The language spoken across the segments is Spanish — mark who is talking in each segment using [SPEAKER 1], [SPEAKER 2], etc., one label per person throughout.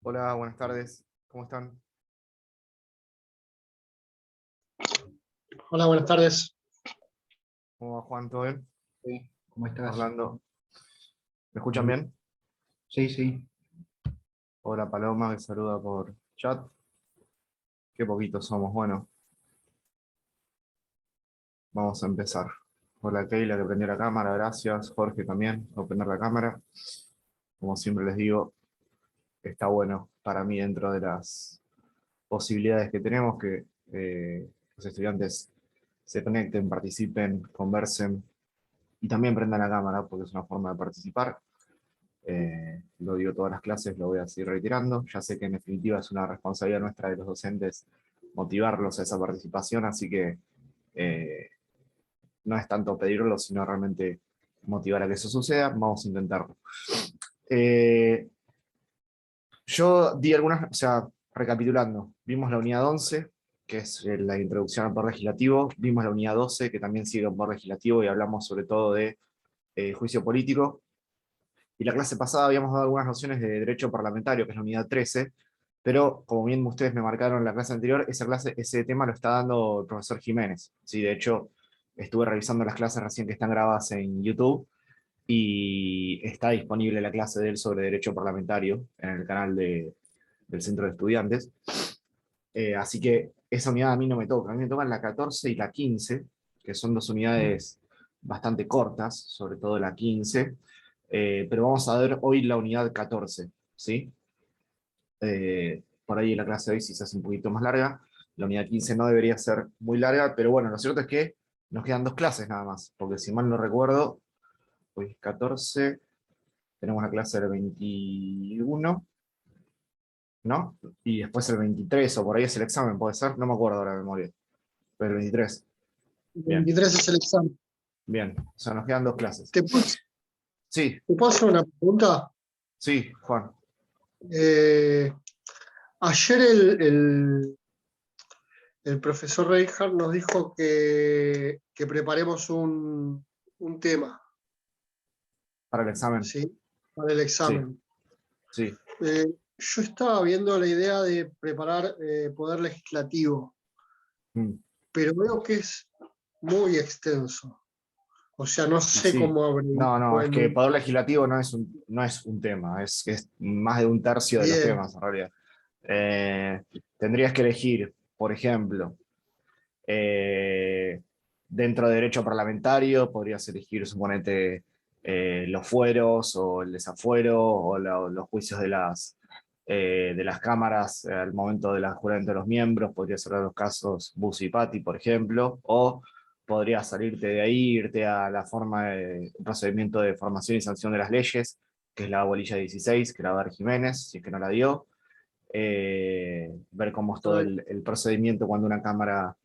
[SPEAKER 1] Hola, buenas tardes. ¿Cómo están?
[SPEAKER 2] Hola, buenas tardes.
[SPEAKER 1] ¿Cómo va Juan? ¿Todo bien?
[SPEAKER 3] Sí, ¿cómo estás?
[SPEAKER 1] Orlando. ¿Me escuchan bien?
[SPEAKER 3] Sí, sí.
[SPEAKER 1] Hola Paloma, que saluda por chat. Qué poquitos somos. Bueno, vamos a empezar. Hola Keila, que prendió la cámara. Gracias. Jorge también, por prender la cámara. Como siempre les digo, está bueno para mí dentro de las posibilidades que tenemos que los estudiantes se conecten, participen, conversen y también prendan la cámara porque es una forma de participar. Lo digo todas las clases, lo voy a seguir reiterando. Ya sé que en definitiva es una responsabilidad nuestra de los docentes motivarlos a esa participación, así que no es tanto pedirlo, sino realmente motivar a que eso suceda. Vamos a intentarlo. Yo di algunas, o sea, recapitulando, vimos la unidad 11, que es la introducción al poder legislativo, vimos la unidad 12, que también sigue el poder legislativo, y hablamos sobre todo de juicio político. Y la clase pasada habíamos dado algunas nociones de derecho parlamentario, que es la unidad 13, pero como bien ustedes me marcaron en la clase anterior, ese tema lo está dando el profesor Jiménez. Sí, de hecho, estuve revisando las clases recién que están grabadas en YouTube y está disponible la clase de él sobre derecho parlamentario en el canal del Centro de Estudiantes. Así que esa unidad a mí no me toca. A mí me tocan la 14 y la 15, que son dos unidades bastante cortas, sobre todo la 15. Pero vamos a ver hoy la unidad 14, ¿sí? Por ahí la clase de hoy sí se hace un poquito más larga. La unidad 15 no debería ser muy larga, pero bueno, lo cierto es que nos quedan dos clases nada más, porque si mal no recuerdo, hoy es 14, tenemos la clase del 21, ¿no? Y después el 23, o por ahí es el examen, puede ser, no me acuerdo ahora de memoria, pero el 23.
[SPEAKER 2] El
[SPEAKER 1] Bien,
[SPEAKER 2] 23 es el examen.
[SPEAKER 1] bien, o sea, nos quedan dos clases.
[SPEAKER 2] ¿Te puedo,
[SPEAKER 1] Sí,
[SPEAKER 2] te puedo hacer una pregunta?
[SPEAKER 1] sí, Juan.
[SPEAKER 2] Eh, Ayer el profesor Reinhardt nos dijo que preparemos un tema,
[SPEAKER 1] Para el examen.
[SPEAKER 2] ¿sí? Para el
[SPEAKER 1] Sí,
[SPEAKER 2] examen.
[SPEAKER 1] sí.
[SPEAKER 2] Yo estaba viendo la idea de preparar poder legislativo,
[SPEAKER 1] Mm.
[SPEAKER 2] pero veo que es muy extenso. O sea, no
[SPEAKER 1] Y
[SPEAKER 2] sé
[SPEAKER 1] sí.
[SPEAKER 2] cómo abrirlo
[SPEAKER 1] No, es
[SPEAKER 2] en
[SPEAKER 1] que
[SPEAKER 2] un...
[SPEAKER 1] poder legislativo no es un tema, es más de un tercio de los
[SPEAKER 2] Bien,
[SPEAKER 1] temas en realidad. Eh, Tendrías que elegir, por ejemplo, eh, dentro de derecho parlamentario, podrías elegir, suponete, los fueros o el desafuero o los juicios de las cámaras al momento del juramento de los miembros, podría ser los casos Bussi y Patti, por ejemplo, o podrías salirte de ahí, irte a la forma de procedimiento de formación y sanción de las leyes, que es la bolilla 16, que la va a dar Jiménez, si es que no la dio. Ver cómo es todo el procedimiento cuando una cámara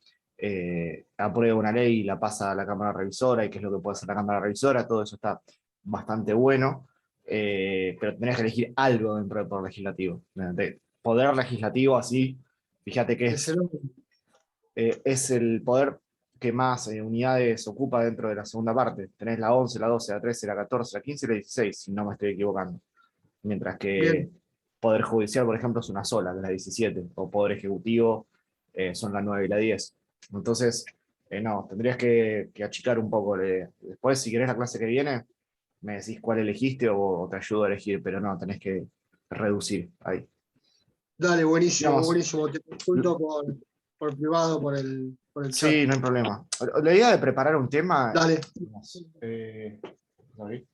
[SPEAKER 1] aprueba una ley y la pasa a la cámara revisora y qué es lo que puede hacer la cámara revisora, todo eso está bastante bueno, pero tenés que elegir algo dentro del poder legislativo. De poder legislativo así, fíjate que
[SPEAKER 2] es el
[SPEAKER 1] es el poder que más unidades ocupa dentro de la segunda parte. Tenés la 11, la 12, la 13, la 14, la 15 y la 16, si no me estoy equivocando. Mientras que
[SPEAKER 2] bien.
[SPEAKER 1] Poder Judicial, por ejemplo, es una sola, que es la 17, o Poder Ejecutivo son la 9 y la 10. Entonces, no, tendrías que achicar un poco. Después, si querés la clase que viene, me decís cuál elegiste o te ayudo a elegir, pero no, tenés que reducir ahí.
[SPEAKER 2] Dale, buenísimo,
[SPEAKER 1] Digamos,
[SPEAKER 2] buenísimo. Te consulto por privado, por el chat.
[SPEAKER 1] sí, no hay problema. La idea de preparar un tema,
[SPEAKER 2] Dale.
[SPEAKER 1] digamos, sorry,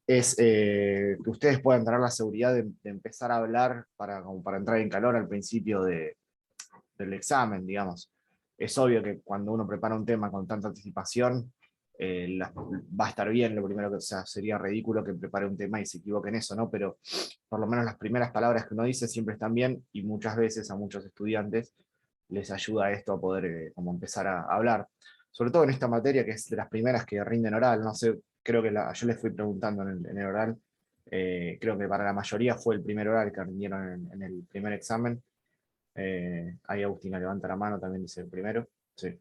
[SPEAKER 1] es que ustedes puedan tener la seguridad de empezar a hablar como para entrar en calor al principio del examen, digamos. Es obvio que cuando uno prepara un tema con tanta anticipación, va a estar bien, lo primero que, o sea, sería ridículo que prepare un tema y se equivoque en eso, ¿no? Pero por lo menos las primeras palabras que uno dice siempre están bien y muchas veces a muchos estudiantes les ayuda esto a poder como empezar a hablar. Sobre todo en esta materia que es de las primeras que rinden oral, no sé, creo que yo les fui preguntando en el oral, creo que para la mayoría fue el primer oral que rindieron en el primer examen. Ahí Agustina levanta la mano, también dice el primero. Sí.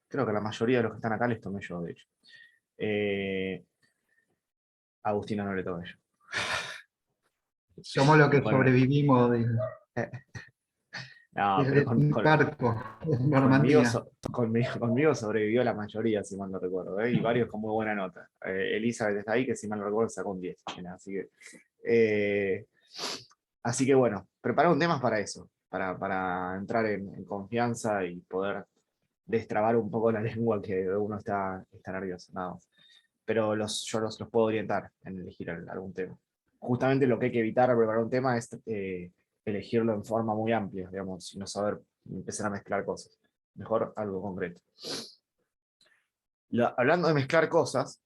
[SPEAKER 1] Creo que la mayoría de los que están acá les tomé yo, de hecho. Eh, Agustina no le tomé yo.
[SPEAKER 3] Somos los que
[SPEAKER 1] Bueno,
[SPEAKER 3] sobrevivimos
[SPEAKER 1] no,
[SPEAKER 3] del
[SPEAKER 1] pero
[SPEAKER 3] desembarco de
[SPEAKER 1] conmigo,
[SPEAKER 3] Normandía.
[SPEAKER 1] conmigo sobrevivió la mayoría, si mal no recuerdo, ¿eh? Y varios con muy buena nota. Elizabeth está ahí, que si mal no recuerdo sacó un 10. Mira, eh, así que bueno, prepara un tema para eso, para entrar en confianza y poder destrabar un poco la lengua que uno está nervioso, nada más. Pero yo los puedo orientar en elegir algún tema. Justamente lo que hay que evitar al preparar un tema es elegirlo en forma muy amplia, digamos, y no saber empezar a mezclar cosas. Mejor algo concreto. Hablando de mezclar cosas,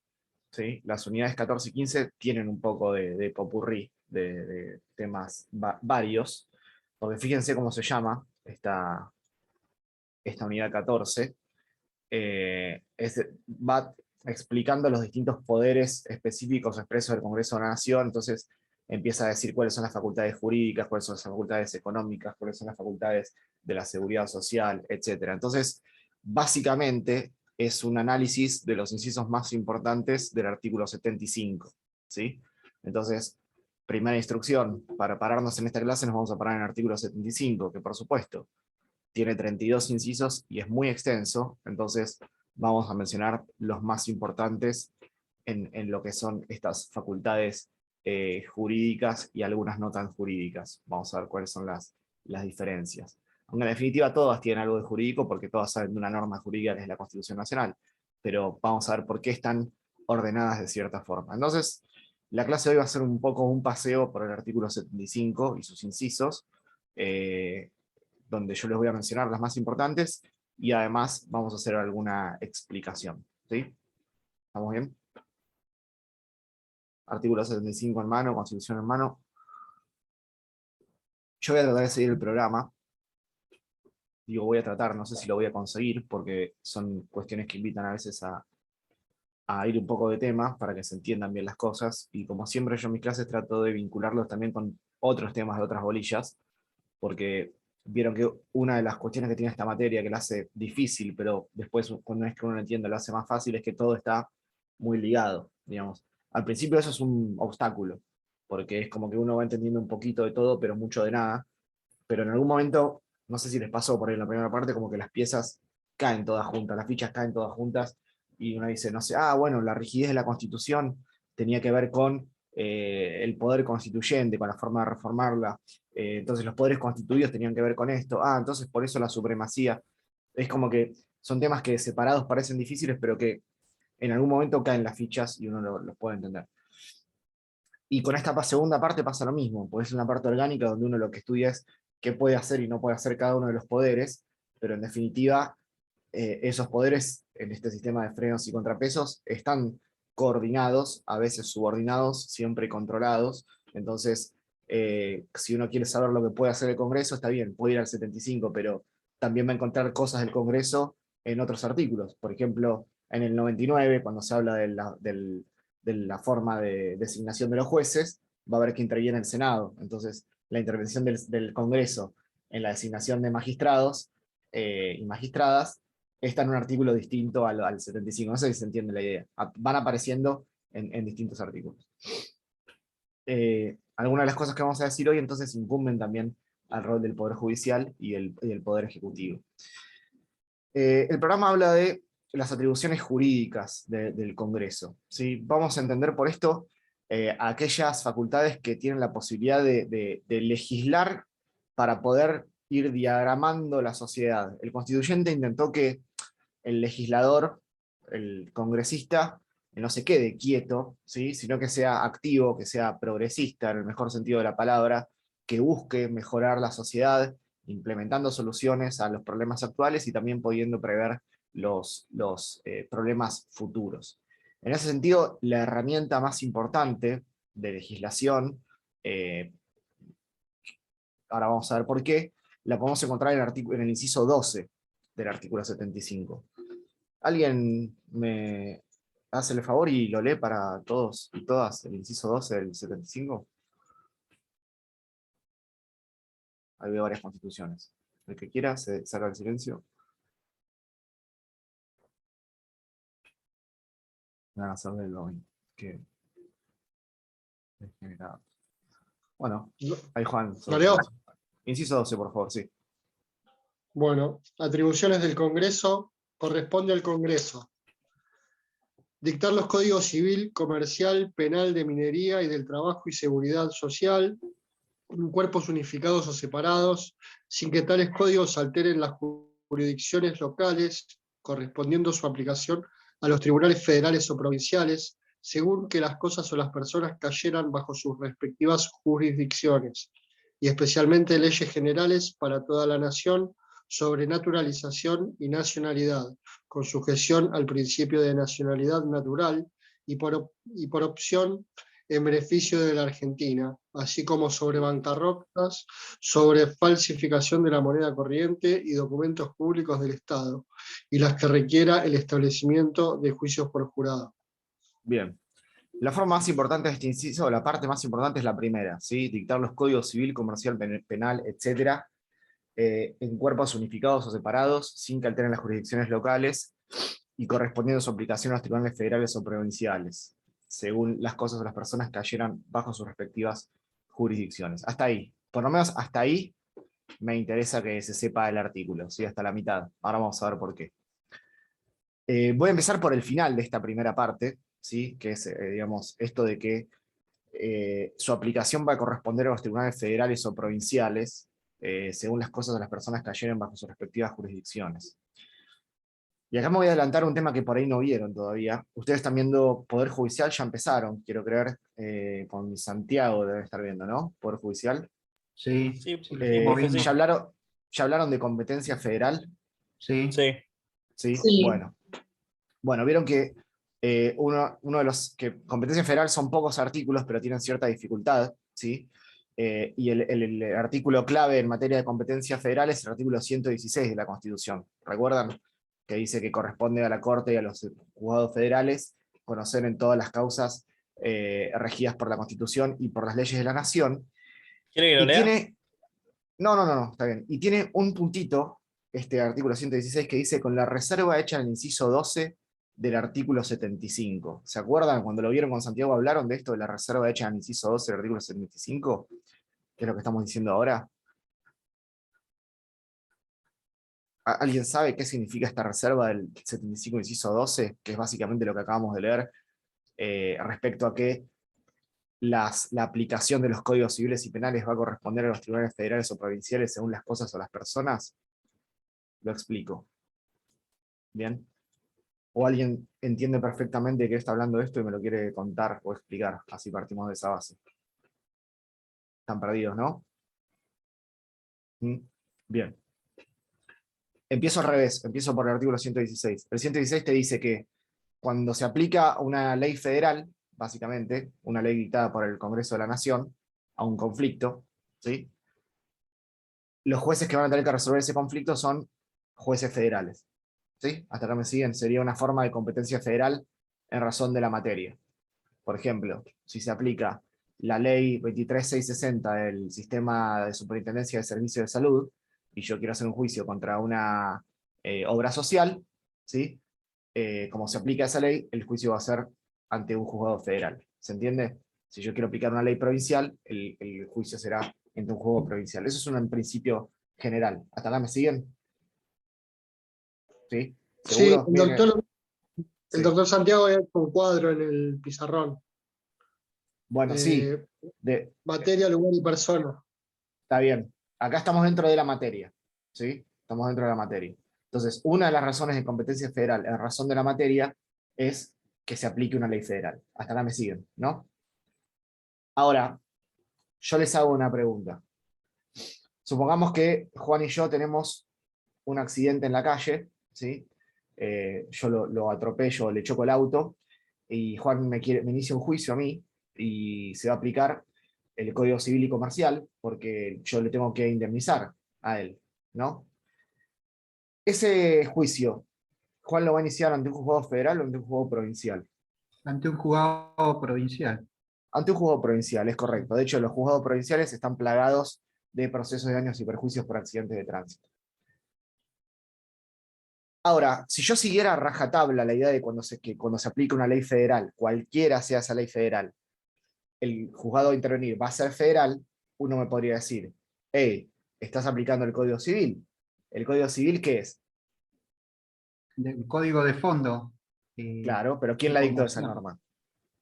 [SPEAKER 1] ¿sí? Las unidades 14 y 15 tienen un poco de popurrí, de temas varios, porque fíjense cómo se llama esta unidad 14. Va explicando los distintos poderes específicos expresos del Congreso de la Nación, entonces empieza a decir cuáles son las facultades jurídicas, cuáles son las facultades económicas, cuáles son las facultades de la seguridad social, etc. Entonces, básicamente es un análisis de los incisos más importantes del artículo 75, ¿sí? Entonces, primera instrucción, para pararnos en esta clase nos vamos a parar en el artículo 75, que por supuesto tiene 32 incisos y es muy extenso, entonces vamos a mencionar los más importantes en lo que son estas facultades jurídicas y algunas no tan jurídicas. Vamos a ver cuáles son las diferencias. Aunque en definitiva todas tienen algo de jurídico porque todas saben de una norma jurídica que es la Constitución Nacional, pero vamos a ver por qué están ordenadas de cierta forma. Entonces, la clase de hoy va a ser un poco un paseo por el artículo 75 y sus incisos, donde yo les voy a mencionar las más importantes y además vamos a hacer alguna explicación. ¿Sí? ¿Estamos bien? Artículo 75 en mano, Constitución en mano. Yo voy a tratar de seguir el programa. Digo, voy a tratar, no sé si lo voy a conseguir, porque son cuestiones que invitan a veces a ir un poco de tema para que se entiendan bien las cosas. Y como siempre yo en mis clases trato de vincularlos también con otros temas de otras bolillas, porque vieron que una de las cuestiones que tiene esta materia que la hace difícil, pero después cuando es que uno lo entiende lo hace más fácil, es que todo está muy ligado, digamos. Al principio eso es un obstáculo, porque es como que uno va entendiendo un poquito de todo, pero mucho de nada, pero en algún momento, no sé si les pasó por ahí en la primera parte, como que las piezas caen todas juntas, las fichas caen todas juntas, y uno dice, no sé, bueno, la rigidez de la Constitución tenía que ver con el poder constituyente, con la forma de reformarla, entonces los poderes constituidos tenían que ver con esto, entonces por eso la supremacía. Es como que son temas que separados parecen difíciles, pero que en algún momento caen las fichas y uno los puede entender. Y con esta segunda parte pasa lo mismo, porque es una parte orgánica donde uno lo que estudia es qué puede hacer y no puede hacer cada uno de los poderes, pero en definitiva esos poderes en este sistema de frenos y contrapesos están coordinados, a veces subordinados, siempre controlados. Entonces, si uno quiere saber lo que puede hacer el Congreso, está bien, puede ir al 75, pero también va a encontrar cosas del Congreso en otros artículos. Por ejemplo, en el 99, cuando se habla de la forma de designación de los jueces, va a haber que interviene el Senado. Entonces, la intervención del Congreso en la designación de magistrados y magistradas está en un artículo distinto al 75. No sé si se entiende la idea. Van apareciendo en distintos artículos. Algunas de las cosas que vamos a decir hoy entonces incumben también al rol del Poder Judicial y el Poder Ejecutivo. El programa habla de las atribuciones jurídicas del Congreso. ¿Sí? Vamos a entender por esto aquellas facultades que tienen la posibilidad de legislar para poder ir diagramando la sociedad. El constituyente intentó que el legislador, el congresista, no se quede quieto, ¿sí? Sino que sea activo, que sea progresista en el mejor sentido de la palabra, que busque mejorar la sociedad, implementando soluciones a los problemas actuales y también pudiendo prever los problemas futuros. En ese sentido, la herramienta más importante de legislación, ahora vamos a ver por qué, la podemos encontrar en el inciso 12 del artículo 75. ¿Alguien me hace el favor y lo lee para todos y todas, el inciso 12 del 75? Ahí veo varias constituciones. El que quiera se saca el silencio. Me van a hacer del lobby. Qué degenerado. Bueno, ahí Juan.
[SPEAKER 2] ¿Lo leo?
[SPEAKER 1] Inciso 12, por favor, sí.
[SPEAKER 2] Bueno, atribuciones del Congreso. Corresponde al Congreso dictar los códigos civil, comercial, penal, de minería y del trabajo y seguridad social, en cuerpos unificados o separados, sin que tales códigos alteren las jurisdicciones locales, correspondiendo su aplicación a los tribunales federales o provinciales, según que las cosas o las personas cayeran bajo sus respectivas jurisdicciones, y especialmente leyes generales para toda la nación sobre naturalización y nacionalidad, con sujeción al principio de nacionalidad natural y por opción en beneficio de la Argentina, así como sobre bancarrotas, sobre falsificación de la moneda corriente y documentos públicos del Estado, y las que requiera el establecimiento de juicios por jurado.
[SPEAKER 1] Bien. La forma más importante de este inciso, la parte más importante es la primera, ¿sí? Dictar los códigos civil, comercial, penal, etcétera, en cuerpos unificados o separados, sin que alteren las jurisdicciones locales y correspondiendo su aplicación a los tribunales federales o provinciales, según las cosas o las personas cayeran bajo sus respectivas jurisdicciones. Hasta ahí. Por lo menos hasta ahí me interesa que se sepa el artículo, ¿sí? Hasta la mitad. Ahora vamos a ver por qué. Voy a empezar por el final de esta primera parte, ¿sí? Que es, digamos, esto de que su aplicación va a corresponder a los tribunales federales o provinciales, según las cosas o las personas cayeren bajo sus respectivas jurisdicciones. Y acá me voy a adelantar un tema que por ahí no vieron todavía. Ustedes están viendo Poder Judicial, ya empezaron, quiero creer, con Santiago deben estar viendo, ¿no? Poder Judicial.
[SPEAKER 3] Sí,
[SPEAKER 4] Sí,
[SPEAKER 3] sí, lo estamos
[SPEAKER 4] profe,
[SPEAKER 3] viendo.
[SPEAKER 4] sí.
[SPEAKER 1] ¿Ya hablaron de competencia federal?
[SPEAKER 3] Sí,
[SPEAKER 4] Sí.
[SPEAKER 1] ¿Sí?
[SPEAKER 2] Sí.
[SPEAKER 1] Bueno, vieron que uno de los que competencia federal son pocos artículos, pero tienen cierta dificultad, ¿sí? Y el artículo clave en materia de competencia federal es el artículo 116 de la Constitución. ¿Recuerdan? Que dice que corresponde a la Corte y a los juzgados federales conocer en todas las causas regidas por la Constitución y por las leyes de la Nación.
[SPEAKER 4] ¿Quiere que lo
[SPEAKER 1] Y
[SPEAKER 4] lea?
[SPEAKER 1] tiene... No, está bien. Y tiene un puntito, este artículo 116, que dice con la reserva hecha en el inciso 12 del artículo 75. ¿Se acuerdan cuando lo vieron con Santiago hablaron de esto de la reserva hecha en el inciso 12 del artículo 75? ¿Qué es lo que estamos diciendo ahora? ¿Alguien sabe qué significa esta reserva del 75 inciso 12? Que es básicamente lo que acabamos de leer respecto a que la aplicación de los códigos civiles y penales va a corresponder a los tribunales federales o provinciales según las cosas o las personas. Lo explico. ¿Bien? ¿O alguien entiende perfectamente de qué está hablando esto y me lo quiere contar o explicar? Así partimos de esa base. Están perdidos, ¿no? ¿Mm? Bien. Empiezo al revés, empiezo por el artículo 116. El 116 te dice que cuando se aplica una ley federal, básicamente, una ley dictada por el Congreso de la Nación, a un conflicto, ¿sí? Los jueces que van a tener que resolver ese conflicto son jueces federales. ¿Sí? Hasta acá me siguen, sería una forma de competencia federal en razón de la materia. Por ejemplo, si se aplica la ley 23660 del sistema de superintendencia de servicios de salud, y yo quiero hacer un juicio contra una obra social, ¿sí? Como se aplica esa ley, el juicio va a ser ante un juzgado federal. ¿Se entiende? Si yo quiero aplicar una ley provincial, el juicio será ante un juzgado provincial. Eso es un principio general. ¿Hasta acá me siguen? ¿Sí?
[SPEAKER 2] Sí,
[SPEAKER 1] ¿Seguro? Bien,
[SPEAKER 2] el
[SPEAKER 1] sí.
[SPEAKER 2] doctor Santiago ha hecho un cuadro en el pizarrón.
[SPEAKER 1] Bueno, sí,
[SPEAKER 2] Materia, lugar y persona.
[SPEAKER 1] está bien. Acá estamos dentro de la materia, ¿sí? Estamos dentro de la materia. Entonces, una de las razones de competencia federal en razón de la materia es que se aplique una ley federal. Hasta acá me siguen, ¿no? Ahora, yo les hago una pregunta. Supongamos que Juan y yo tenemos un accidente en la calle, ¿sí? Yo lo atropello, le choco el auto, y Juan me inicia un juicio a mí, y se va a aplicar el Código Civil y Comercial, porque yo le tengo que indemnizar a él, ¿no? Ese juicio, ¿Juan lo va a iniciar ante un juzgado federal o ante un juzgado provincial?
[SPEAKER 3] ante un juzgado provincial.
[SPEAKER 1] Ante un juzgado provincial, es correcto. De hecho, los juzgados provinciales están plagados de procesos de daños y perjuicios por accidentes de tránsito. Ahora, si yo siguiera a rajatabla la idea de que cuando se aplica una ley federal, cualquiera sea esa ley federal, el juzgado a intervenir va a ser federal, uno me podría decir, hey, estás aplicando el Código Civil. ¿El Código Civil qué es?
[SPEAKER 3] El código de fondo.
[SPEAKER 1] Claro, pero ¿quién la
[SPEAKER 3] Tipo
[SPEAKER 1] dictó esa
[SPEAKER 3] nación.
[SPEAKER 1] norma?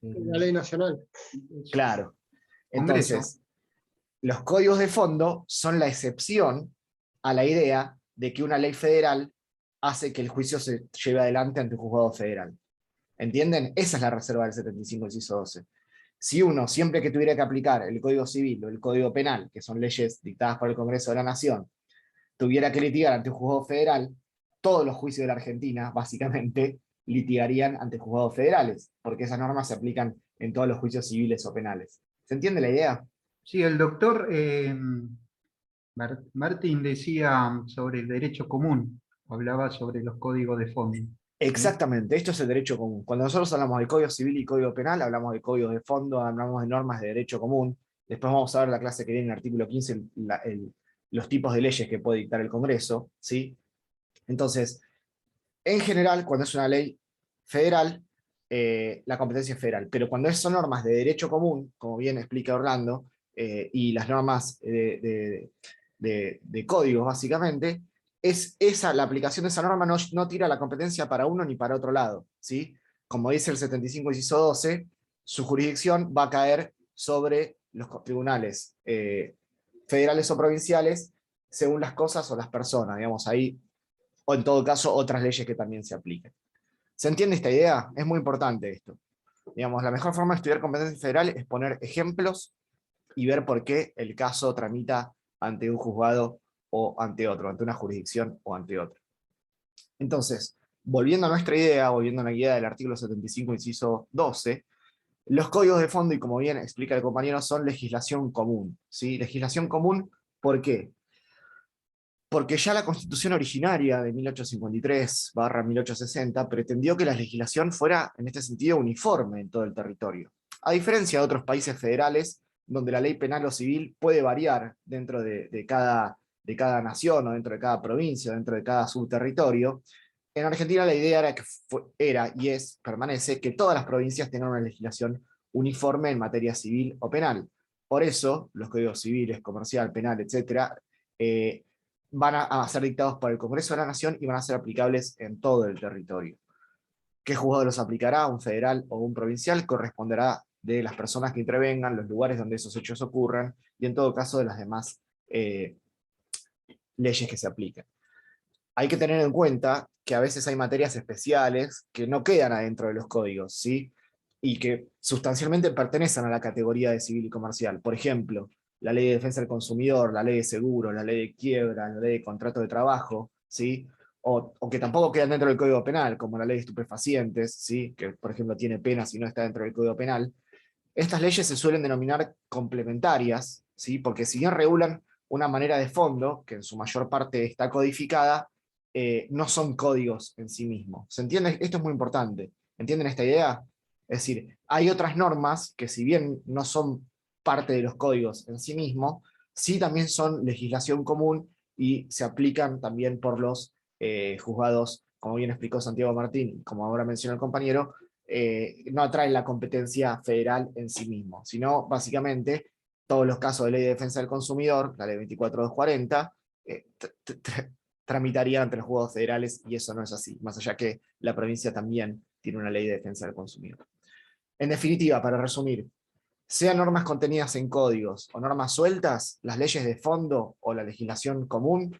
[SPEAKER 2] La ley nacional.
[SPEAKER 1] Claro.
[SPEAKER 3] Congreso.
[SPEAKER 1] Entonces, los códigos de fondo son la excepción a la idea de que una ley federal hace que el juicio se lleve adelante ante un juzgado federal. ¿Entienden? Esa es la reserva del 75 inciso 12. Si uno, siempre que tuviera que aplicar el Código Civil o el Código Penal, que son leyes dictadas por el Congreso de la Nación, tuviera que litigar ante un juzgado federal, todos los juicios de la Argentina, básicamente, litigarían ante juzgados federales, porque esas normas se aplican en todos los juicios civiles o penales. ¿Se entiende la idea?
[SPEAKER 3] Sí, el doctor Martín decía sobre el derecho común, hablaba sobre los códigos de fondo. ¿Sí?
[SPEAKER 1] Exactamente, esto es el derecho común. Cuando nosotros hablamos de Código Civil y Código Penal, hablamos de códigos de fondo, hablamos de normas de derecho común. Después vamos a ver la clase que viene en el artículo 15, los tipos de leyes que puede dictar el Congreso, ¿sí? Entonces, en general, cuando es una ley federal, la competencia es federal, pero cuando son normas de derecho común, como bien explica Orlando, y las normas de códigos, básicamente, es esa, la aplicación de esa norma no tira la competencia para uno ni para otro lado, ¿sí? Como dice el 75 inciso 12, su jurisdicción va a caer sobre los tribunales federales o provinciales según las cosas o las personas, digamos, ahí, o en todo caso otras leyes que también se apliquen. ¿Se entiende esta idea? Es muy importante esto. Digamos, la mejor forma de estudiar competencia federal es poner ejemplos y ver por qué el caso tramita ante un juzgado o ante otro, ante una jurisdicción o ante otra. Entonces, volviendo a nuestra idea, volviendo a la idea del artículo 75, inciso 12, los códigos de fondo, y como bien explica el compañero, son legislación común. ¿Sí? Legislación común, ¿por qué? Porque ya la Constitución originaria de 1853/1860 pretendió que la legislación fuera, en este sentido, uniforme en todo el territorio. A diferencia de otros países federales, donde la ley penal o civil puede variar dentro de cada nación, o dentro de cada provincia, o dentro de cada subterritorio, en Argentina la idea era y permanece, que todas las provincias tengan una legislación uniforme en materia civil o penal. Por eso, los códigos civiles, comercial, penal, etc., van a ser dictados por el Congreso de la Nación y van a ser aplicables en todo el territorio. ¿Qué juzgado los aplicará? ¿Un federal o un provincial? Corresponderá de las personas que intervengan, los lugares donde esos hechos ocurran, y en todo caso de las demás leyes que se aplican. Hay que tener en cuenta que a veces hay materias especiales que no quedan adentro de los códigos, ¿sí? Y que sustancialmente pertenecen a la categoría de civil y comercial. Por ejemplo, la ley de defensa del consumidor, la ley de seguro, la ley de quiebra, la ley de contrato de trabajo, ¿sí? O que tampoco quedan dentro del Código Penal, como la ley de estupefacientes, ¿sí? Que por ejemplo tiene penas y no está dentro del Código Penal. Estas leyes se suelen denominar complementarias, ¿sí? Porque si bien regulan una manera de fondo, que en su mayor parte está codificada, no son códigos en sí mismos. ¿Se entiende? Esto es muy importante. ¿Entienden esta idea? Es decir, hay otras normas que si bien no son parte de los códigos en sí mismos, sí también son legislación común y se aplican también por los juzgados, como bien explicó Santiago Martín, como ahora mencionó el compañero, no atraen la competencia federal en sí mismo, sino básicamente todos los casos de ley de defensa del consumidor, la ley 24240, tramitarían ante los juzgados federales, y eso no es así, más allá que la provincia también tiene una ley de defensa del consumidor. En definitiva, para resumir, sean normas contenidas en códigos o normas sueltas, las leyes de fondo o la legislación común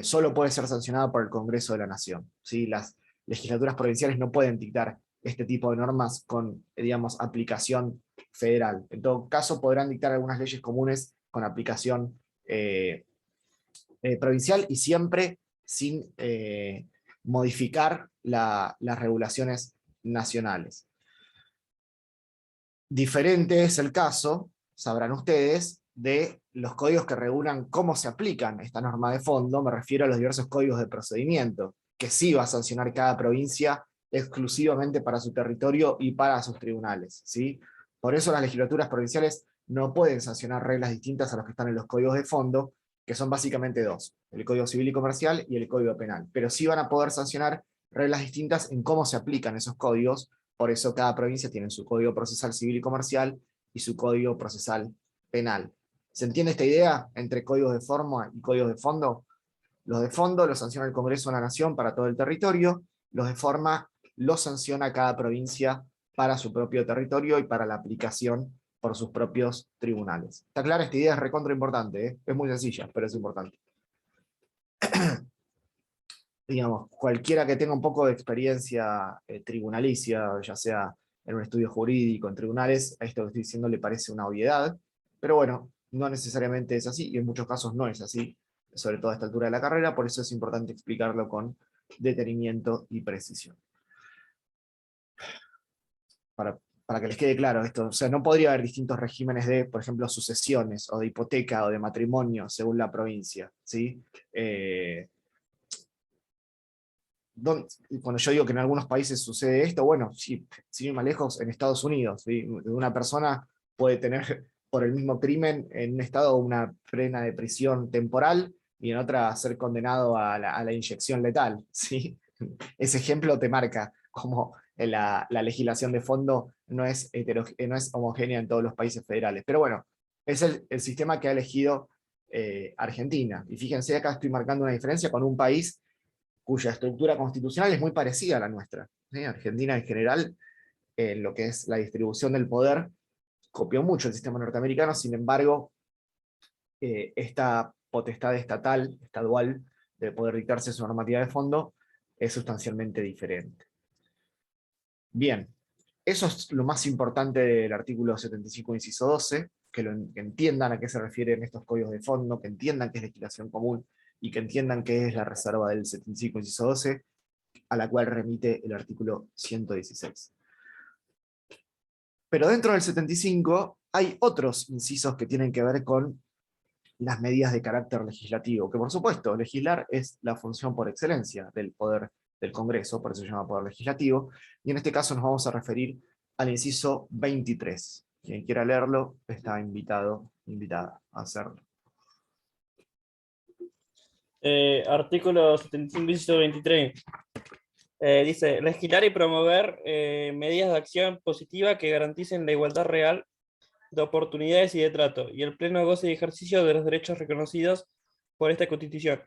[SPEAKER 1] solo puede ser sancionada por el Congreso de la Nación. ¿Sí? Las legislaturas provinciales no pueden dictar este tipo de normas con, digamos, aplicación federal. En todo caso, podrán dictar algunas leyes comunes con aplicación provincial y siempre sin modificar las regulaciones nacionales. Diferente es el caso, sabrán ustedes, de los códigos que regulan cómo se aplican esta norma de fondo. Me refiero a los diversos códigos de procedimiento, que sí va a sancionar cada provincia exclusivamente para su territorio y para sus tribunales, ¿sí? Por eso las legislaturas provinciales no pueden sancionar reglas distintas a las que están en los códigos de fondo, que son básicamente dos, el Código Civil y Comercial y el Código Penal, pero sí van a poder sancionar reglas distintas en cómo se aplican esos códigos, por eso cada provincia tiene su Código Procesal Civil y Comercial y su Código Procesal Penal. ¿Se entiende esta idea entre códigos de forma y códigos de fondo? Los de fondo los sanciona el Congreso de la Nación para todo el territorio, los de forma los sanciona cada provincia para su propio territorio y para la aplicación por sus propios tribunales. ¿Está clara esta idea? Es recontra importante, ¿eh? Es muy sencilla, pero es importante. Digamos, cualquiera que tenga un poco de experiencia tribunalicia, ya sea en un estudio jurídico, en tribunales, a esto que estoy diciendo le parece una obviedad, pero bueno, no necesariamente es así, y en muchos casos no es así, sobre todo a esta altura de la carrera, por eso es importante explicarlo con detenimiento y precisión. Para que les quede claro esto, o sea, no podría haber distintos regímenes de, por ejemplo, sucesiones, o de hipoteca, o de matrimonio, según la provincia, ¿sí? Cuando yo digo que en algunos países sucede esto, bueno, sí, sin ir más lejos, en Estados Unidos, ¿sí? Una persona puede tener por el mismo crimen en un estado una pena de prisión temporal y en otra ser condenado a la inyección letal, ¿sí? Ese ejemplo te marca cómo la legislación de fondo no es homogénea en todos los países federales. Pero bueno, es el sistema que ha elegido Argentina. Y fíjense, acá estoy marcando una diferencia con un país cuya estructura constitucional es muy parecida a la nuestra, ¿sí? Argentina en general, en lo que es la distribución del poder, copió mucho el sistema norteamericano, sin embargo, esta potestad estadual, de poder dictarse su normativa de fondo, es sustancialmente diferente. Bien, eso es lo más importante del artículo 75, inciso 12, que entiendan a qué se refieren estos códigos de fondo, que entiendan qué es legislación común, y que entiendan qué es la reserva del 75, inciso 12, a la cual remite el artículo 116. Pero dentro del 75 hay otros incisos que tienen que ver con las medidas de carácter legislativo, que por supuesto, legislar es la función por excelencia del poder del Congreso, por eso se llama poder legislativo, y en este caso nos vamos a referir al inciso 23. Quien quiera leerlo está invitada a hacerlo.
[SPEAKER 4] Artículo 75, inciso 23. Dice, legislar y promover medidas de acción positiva que garanticen la igualdad real de oportunidades y de trato, y el pleno goce y ejercicio de los derechos reconocidos por esta Constitución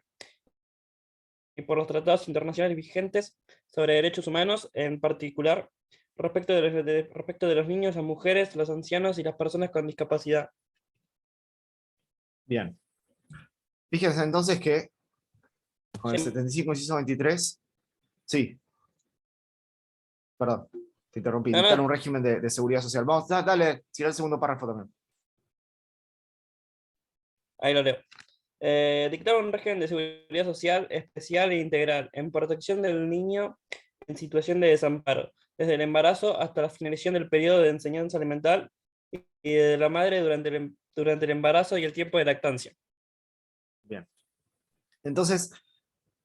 [SPEAKER 4] y por los tratados internacionales vigentes sobre derechos humanos, en particular respecto de los niños, las mujeres, los ancianos y las personas con discapacidad.
[SPEAKER 1] Bien. Fíjense entonces que con el
[SPEAKER 4] Sí.
[SPEAKER 1] 75, inciso 23, sí, perdón, te interrumpí,
[SPEAKER 4] No,
[SPEAKER 1] dictar
[SPEAKER 4] no,
[SPEAKER 1] un régimen de seguridad social. Vamos, dale, siga el segundo párrafo también.
[SPEAKER 4] ahí lo leo. Dictar un régimen de seguridad social especial e integral en protección del niño en situación de desamparo, desde el embarazo hasta la finalización del periodo de enseñanza elemental y de la madre durante el embarazo y el tiempo de lactancia.
[SPEAKER 1] Bien. Entonces,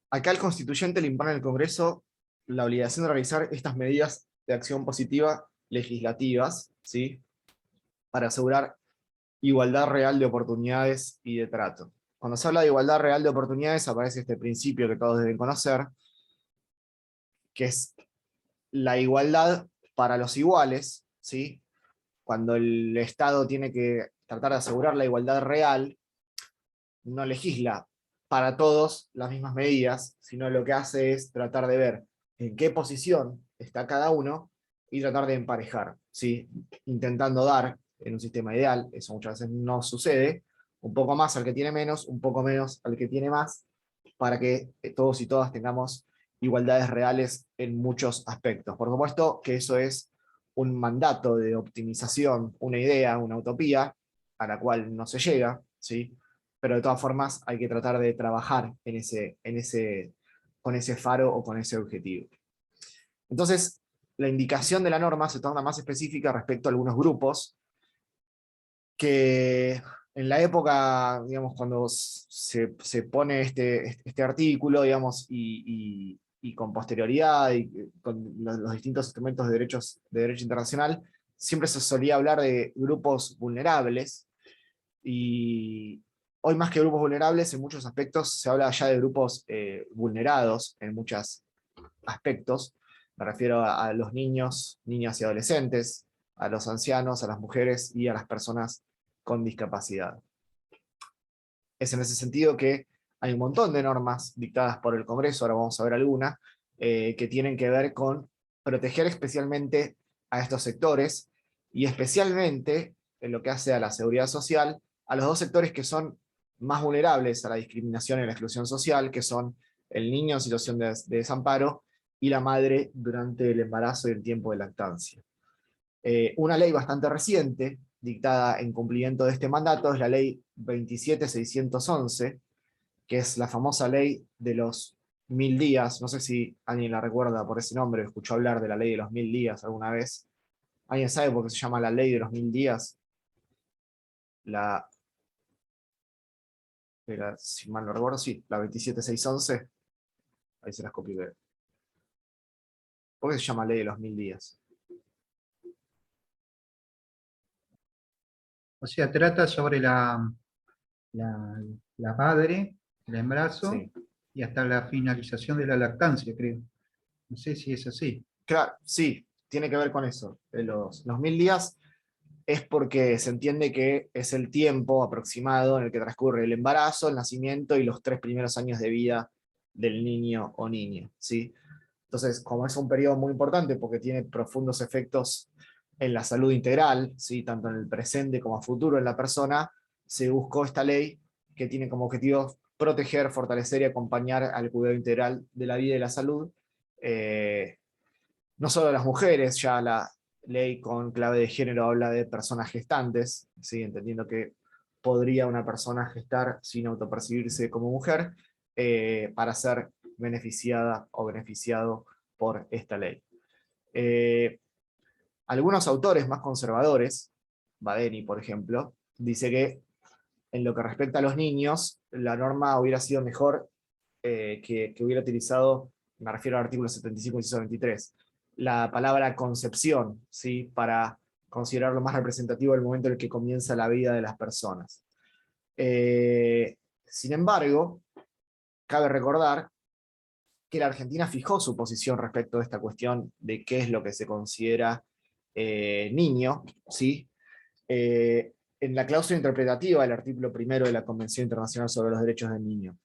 [SPEAKER 1] acá el constituyente le impone al Congreso la obligación de realizar estas medidas de acción positiva legislativas, ¿sí? Para asegurar igualdad real de oportunidades y de trato. Cuando se habla de igualdad real de oportunidades aparece este principio que todos deben conocer, que es la igualdad para los iguales, ¿sí? Cuando el Estado tiene que tratar de asegurar la igualdad real, no legisla para todos las mismas medidas, sino lo que hace es tratar de ver en qué posición está cada uno y tratar de emparejar, ¿sí? Intentando dar, en un sistema ideal, eso muchas veces no sucede, un poco más al que tiene menos, un poco menos al que tiene más, para que todos y todas tengamos igualdades reales en muchos aspectos. Por supuesto que eso es un mandato de optimización, una idea, una utopía, a la cual no se llega, ¿sí? Pero de todas formas hay que tratar de trabajar con ese faro o con ese objetivo. Entonces, la indicación de la norma se torna más específica respecto a algunos grupos que en la época, digamos, cuando se pone este artículo, digamos, y con posterioridad, y con los distintos instrumentos de derecho internacional, siempre se solía hablar de grupos vulnerables, y hoy más que grupos vulnerables, en muchos aspectos se habla ya de grupos vulnerados en muchos aspectos. Me refiero a los niños, niñas y adolescentes, a los ancianos, a las mujeres y a las personas con discapacidad. Es en ese sentido que hay un montón de normas dictadas por el Congreso, ahora vamos a ver algunas, que tienen que ver con proteger especialmente a estos sectores, y especialmente en lo que hace a la seguridad social, a los dos sectores que son más vulnerables a la discriminación y la exclusión social, que son el niño en situación de desamparo y la madre durante el embarazo y el tiempo de lactancia. Una ley bastante reciente, dictada en cumplimiento de este mandato, es la ley 27611, que es la famosa ley de los 1000 días. No sé si alguien la recuerda por ese nombre, escuchó hablar de la ley de los 1000 días alguna vez. ¿Alguien sabe por qué se llama la ley de los 1000 días? Si mal no recuerdo, sí, la 27611. Ahí se las copié. ¿Por qué se llama ley de los 1000 días?
[SPEAKER 3] O sea, trata sobre la madre, el embarazo,
[SPEAKER 1] Sí.
[SPEAKER 3] y hasta la finalización de la lactancia, creo. No sé si es así.
[SPEAKER 1] Claro, sí, tiene que ver con eso. Los 1000 días es porque se entiende que es el tiempo aproximado en el que transcurre el embarazo, el nacimiento y los 3 primeros años de vida del niño o niña, ¿sí? Entonces, como es un periodo muy importante porque tiene profundos efectos en la salud integral, ¿sí? Tanto en el presente como a futuro en la persona, se buscó esta ley que tiene como objetivo proteger, fortalecer y acompañar al cuidado integral de la vida y la salud, no solo de las mujeres. Ya la ley con clave de género habla de personas gestantes, ¿sí? Entendiendo que podría una persona gestar sin autopercibirse como mujer, para ser beneficiada o beneficiado por esta ley. Algunos autores más conservadores, Badeni por ejemplo, dice que en lo que respecta a los niños, la norma hubiera sido mejor, que hubiera utilizado, me refiero al artículo 75 y 23, la palabra concepción, ¿sí? Para considerarlo más representativo del momento en el que comienza la vida de las personas. Sin embargo, cabe recordar que la Argentina fijó su posición respecto de esta cuestión de qué es lo que se considera niño, ¿sí? En la cláusula interpretativa del artículo 1 de la Convención Internacional sobre los Derechos del Niño,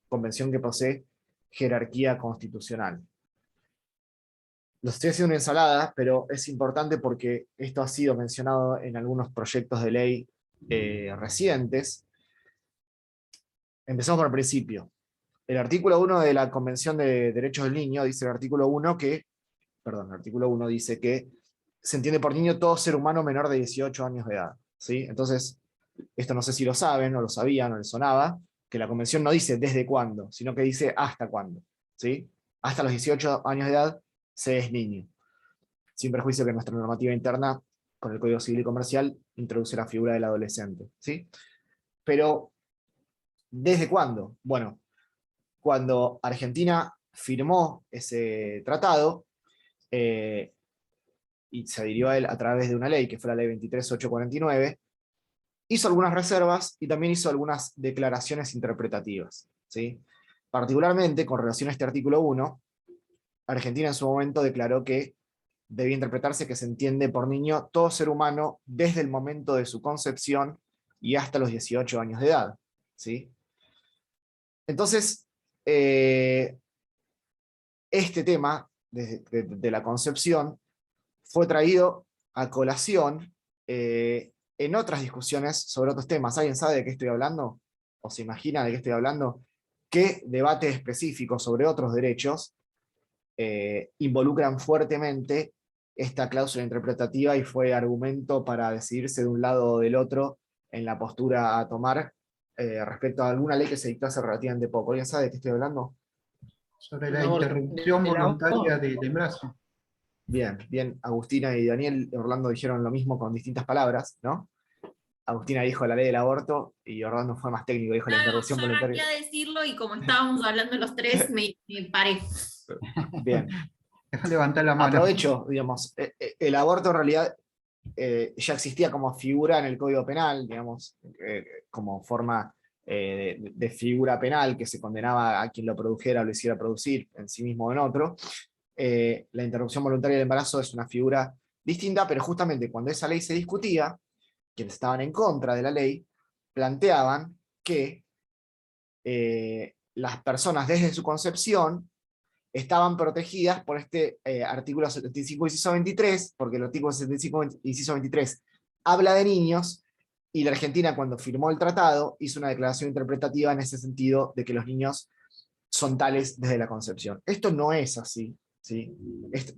[SPEAKER 1] convención que posee jerarquía constitucional. Lo estoy haciendo una ensalada, pero es importante porque esto ha sido mencionado en algunos proyectos de ley recientes. Empezamos por el principio. El artículo 1 de la Convención de Derechos del Niño dice el artículo 1 el artículo 1 dice que se entiende por niño todo ser humano menor de 18 años de edad, ¿sí? Entonces, esto no sé si lo saben, o lo sabían, o les sonaba, que la Convención no dice desde cuándo, sino que dice hasta cuándo, ¿sí? Hasta los 18 años de edad se es niño. Sin perjuicio que nuestra normativa interna, con el Código Civil y Comercial, introduce la figura del adolescente, ¿sí? Pero, ¿desde cuándo? Bueno, cuando Argentina firmó ese tratado, y se adhirió a él a través de una ley, que fue la ley 23849, hizo algunas reservas y también hizo algunas declaraciones interpretativas, ¿sí? Particularmente, con relación a este artículo 1, Argentina en su momento declaró que debía interpretarse que se entiende por niño todo ser humano desde el momento de su concepción y hasta los 18 años de edad, ¿sí? Entonces, este tema de la concepción fue traído a colación en otras discusiones sobre otros temas. ¿Alguien sabe de qué estoy hablando? ¿O se imagina de qué estoy hablando? ¿Qué debates específicos sobre otros derechos involucran fuertemente esta cláusula interpretativa y fue argumento para decidirse de un lado o del otro en la postura a tomar respecto a alguna ley que se dictó hace relativamente poco? ¿Alguien sabe de qué estoy hablando?
[SPEAKER 3] Sobre
[SPEAKER 2] El
[SPEAKER 3] la
[SPEAKER 2] aborto.
[SPEAKER 3] interrupción
[SPEAKER 4] El aborto.
[SPEAKER 3] voluntaria del embarazo.
[SPEAKER 1] Bien, bien. Agustina y Daniel Orlando dijeron lo mismo con distintas palabras, ¿no? Agustina dijo la ley del aborto y Orlando fue más técnico, dijo la
[SPEAKER 5] No,
[SPEAKER 1] interrupción
[SPEAKER 5] yo arranqué
[SPEAKER 1] voluntaria.
[SPEAKER 5] a decirlo y como estábamos hablando los tres, me paré.
[SPEAKER 1] Bien.
[SPEAKER 3] Levantá la mano.
[SPEAKER 1] Aprovecho, digamos, el aborto en realidad ya existía como figura en el Código Penal, digamos, como forma de figura penal que se condenaba a quien lo produjera o lo hiciera producir en sí mismo o en otro. La interrupción voluntaria del embarazo es una figura distinta, pero justamente cuando esa ley se discutía, quienes estaban en contra de la ley planteaban que las personas desde su concepción estaban protegidas por este artículo 75, inciso 23, porque el artículo 75, inciso 23 habla de niños, y la Argentina, cuando firmó el tratado, hizo una declaración interpretativa en ese sentido de que los niños son tales desde la concepción. Esto no es así, ¿sí?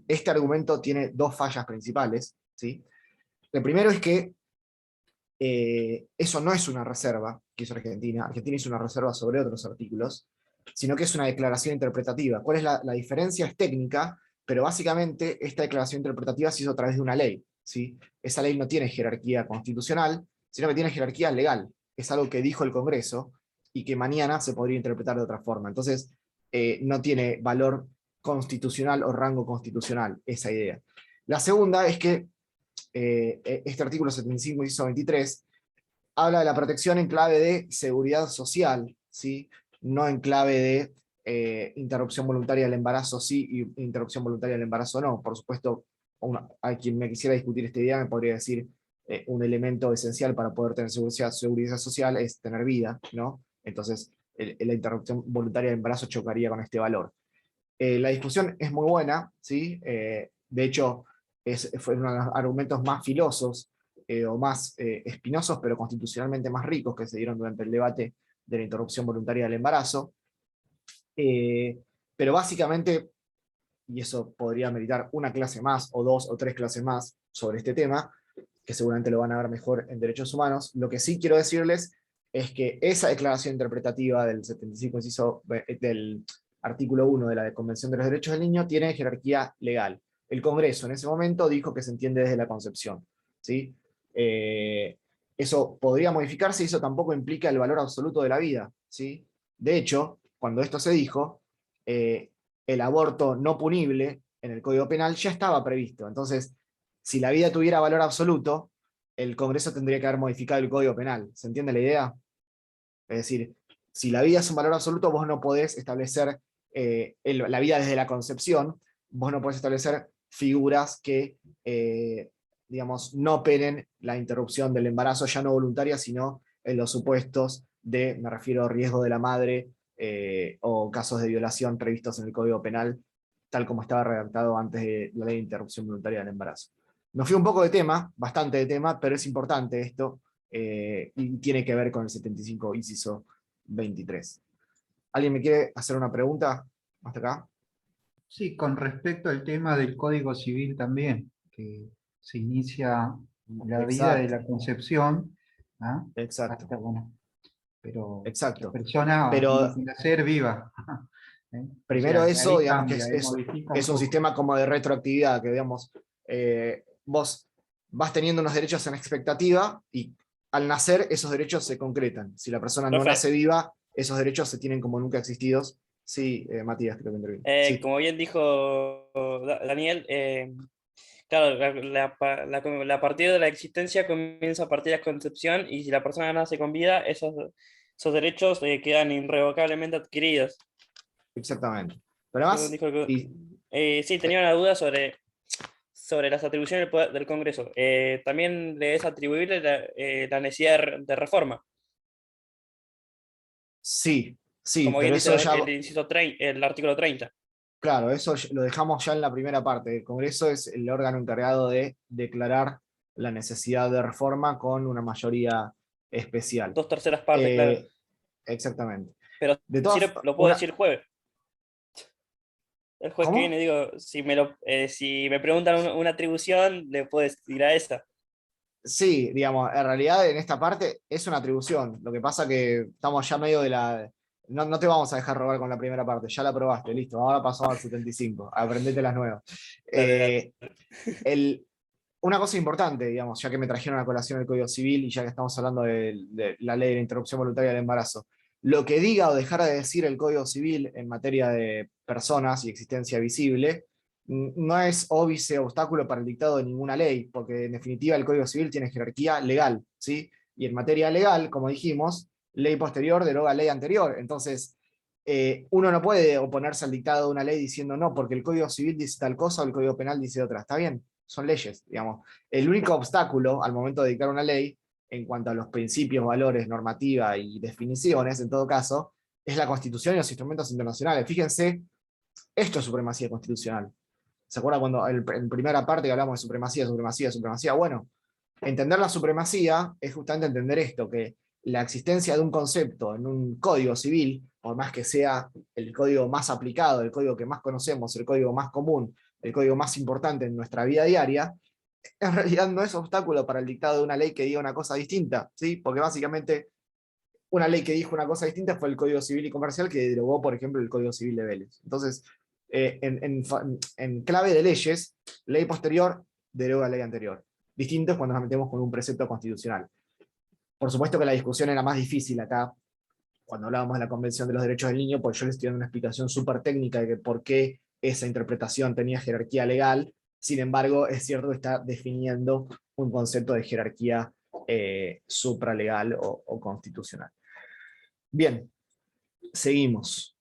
[SPEAKER 1] Este argumento tiene dos fallas principales, ¿sí? El primero es que eso no es una reserva que hizo Argentina. Argentina hizo una reserva sobre otros artículos, sino que es una declaración interpretativa. ¿Cuál es la diferencia? Es técnica, pero básicamente esta declaración interpretativa se hizo a través de una ley, ¿sí? Esa ley no tiene jerarquía constitucional, sino que tiene jerarquía legal. Es algo que dijo el Congreso y que mañana se podría interpretar de otra forma. Entonces, no tiene valor constitucional o rango constitucional esa idea. La segunda es que este artículo 75, inciso 23, habla de la protección en clave de seguridad social, ¿sí? No en clave de interrupción voluntaria del embarazo sí y interrupción voluntaria del embarazo no. Por supuesto, a quien me quisiera discutir esta idea me podría decir un elemento esencial para poder tener seguridad social es tener vida, ¿no? Entonces, la interrupción voluntaria del embarazo chocaría con este valor. La discusión es muy buena, ¿sí? De hecho, fue uno de los argumentos más filosos o más espinosos, pero constitucionalmente más ricos que se dieron durante el debate de la interrupción voluntaria del embarazo. Pero básicamente, y eso podría meritar una clase más, o dos o tres clases más sobre este tema, que seguramente lo van a ver mejor en derechos humanos, lo que sí quiero decirles es que esa declaración interpretativa del 75 inciso del artículo 1 de la Convención de los Derechos del Niño tiene jerarquía legal. El Congreso en ese momento dijo que se entiende desde la concepción, ¿sí? Eso podría modificarse y eso tampoco implica el valor absoluto de la vida, ¿sí? De hecho, cuando esto se dijo, el aborto no punible en el Código Penal ya estaba previsto. Entonces, si la vida tuviera valor absoluto, el Congreso tendría que haber modificado el Código Penal. ¿Se entiende la idea? Es decir, si la vida es un valor absoluto, vos no podés establecer la vida desde la concepción, vos no podés establecer figuras que, digamos, no penen la interrupción del embarazo ya no voluntaria, sino en los supuestos de, me refiero a riesgo de la madre o casos de violación previstos en el Código Penal, tal como estaba redactado antes de la ley de interrupción voluntaria del embarazo. Me fui un poco de tema, bastante de tema, pero es importante esto, y tiene que ver con el 75, inciso 23. ¿Alguien me quiere hacer una pregunta hasta acá?
[SPEAKER 3] Sí, con respecto al tema del Código Civil también, que se inicia la vida de la concepción, ¿ah?
[SPEAKER 1] Exacto.
[SPEAKER 3] Hasta, bueno, pero
[SPEAKER 1] Exacto.
[SPEAKER 3] la persona
[SPEAKER 1] Pero
[SPEAKER 3] tiene que nacer viva. ¿eh?
[SPEAKER 1] primero
[SPEAKER 3] O sea,
[SPEAKER 1] eso,
[SPEAKER 3] ahí
[SPEAKER 1] digamos que
[SPEAKER 3] cambia, modifica
[SPEAKER 1] es un
[SPEAKER 3] poco.
[SPEAKER 1] sistema como de retroactividad, que digamos, vos vas teniendo unos derechos en expectativa y al nacer esos derechos se concretan. Si la persona no
[SPEAKER 4] Profe.
[SPEAKER 1] nace viva, esos derechos se tienen como nunca existidos. Sí, Matías, creo que intervino. Sí.
[SPEAKER 4] Como bien dijo Daniel, claro, a partir de la existencia comienza a partir de la concepción y si la persona nace con vida, esos derechos quedan irrevocablemente adquiridos.
[SPEAKER 1] Exactamente. Pero además,
[SPEAKER 4] Dijo sí, tenía una duda sobre las atribuciones del Congreso. También le es atribuible la necesidad de reforma,
[SPEAKER 1] sí,
[SPEAKER 4] como bien
[SPEAKER 1] pero
[SPEAKER 4] dice
[SPEAKER 1] eso ya,
[SPEAKER 4] el artículo 30.
[SPEAKER 1] claro, eso lo dejamos ya en la primera parte. El Congreso es el órgano encargado de declarar la necesidad de reforma con una mayoría especial.
[SPEAKER 4] 2/3 partes, claro.
[SPEAKER 1] Exactamente.
[SPEAKER 4] Pero
[SPEAKER 1] De
[SPEAKER 4] sí
[SPEAKER 1] todas,
[SPEAKER 4] lo puedo decir el jueves. El jueves que
[SPEAKER 1] ¿Cómo?
[SPEAKER 4] viene, digo, si me preguntan una atribución, le puedo decir a esa.
[SPEAKER 1] Sí, digamos, en realidad en esta parte es una atribución. Lo que pasa que estamos ya medio de la... No, no te vamos a dejar robar con la primera parte, ya la probaste, listo. Ahora pasamos al 75, aprendete las nuevas.
[SPEAKER 4] Dale, dale.
[SPEAKER 1] Una cosa importante, digamos, ya que me trajeron a colación el Código Civil y ya que estamos hablando de la ley de la interrupción voluntaria del embarazo, lo que diga o dejara de decir el Código Civil en materia de personas y existencia visible no es óbice obstáculo para el dictado de ninguna ley, porque en definitiva el Código Civil tiene jerarquía legal, ¿sí? Y en materia legal, como dijimos, ley posterior deroga ley anterior. Entonces, uno no puede oponerse al dictado de una ley diciendo no, porque el Código Civil dice tal cosa o el Código Penal dice otra. Está bien, son leyes, digamos. El único obstáculo al momento de dictar una ley, en cuanto a los principios, valores, normativa y definiciones, en todo caso, es la Constitución y los instrumentos internacionales. Fíjense, esto es supremacía constitucional. ¿Se acuerdan cuando en primera parte que hablamos de supremacía, supremacía, supremacía? Bueno, entender la supremacía es justamente entender esto, que la existencia de un concepto en un código civil, por más que sea el código más aplicado, el código que más conocemos, el código más común, el código más importante en nuestra vida diaria, en realidad no es obstáculo para el dictado de una ley que diga una cosa distinta, ¿sí? Porque básicamente una ley que dijo una cosa distinta fue el Código Civil y Comercial, que derogó, por ejemplo, el Código Civil de Vélez. Entonces, en clave de leyes, ley posterior deroga ley anterior. Distinto es cuando nos metemos con un precepto constitucional. Por supuesto que la discusión era más difícil acá, cuando hablábamos de la Convención de los Derechos del Niño, pues yo les estoy dando una explicación súper técnica de que por qué esa interpretación tenía jerarquía legal. Sin embargo, es cierto que está definiendo un concepto de jerarquía supralegal o constitucional. Bien, seguimos.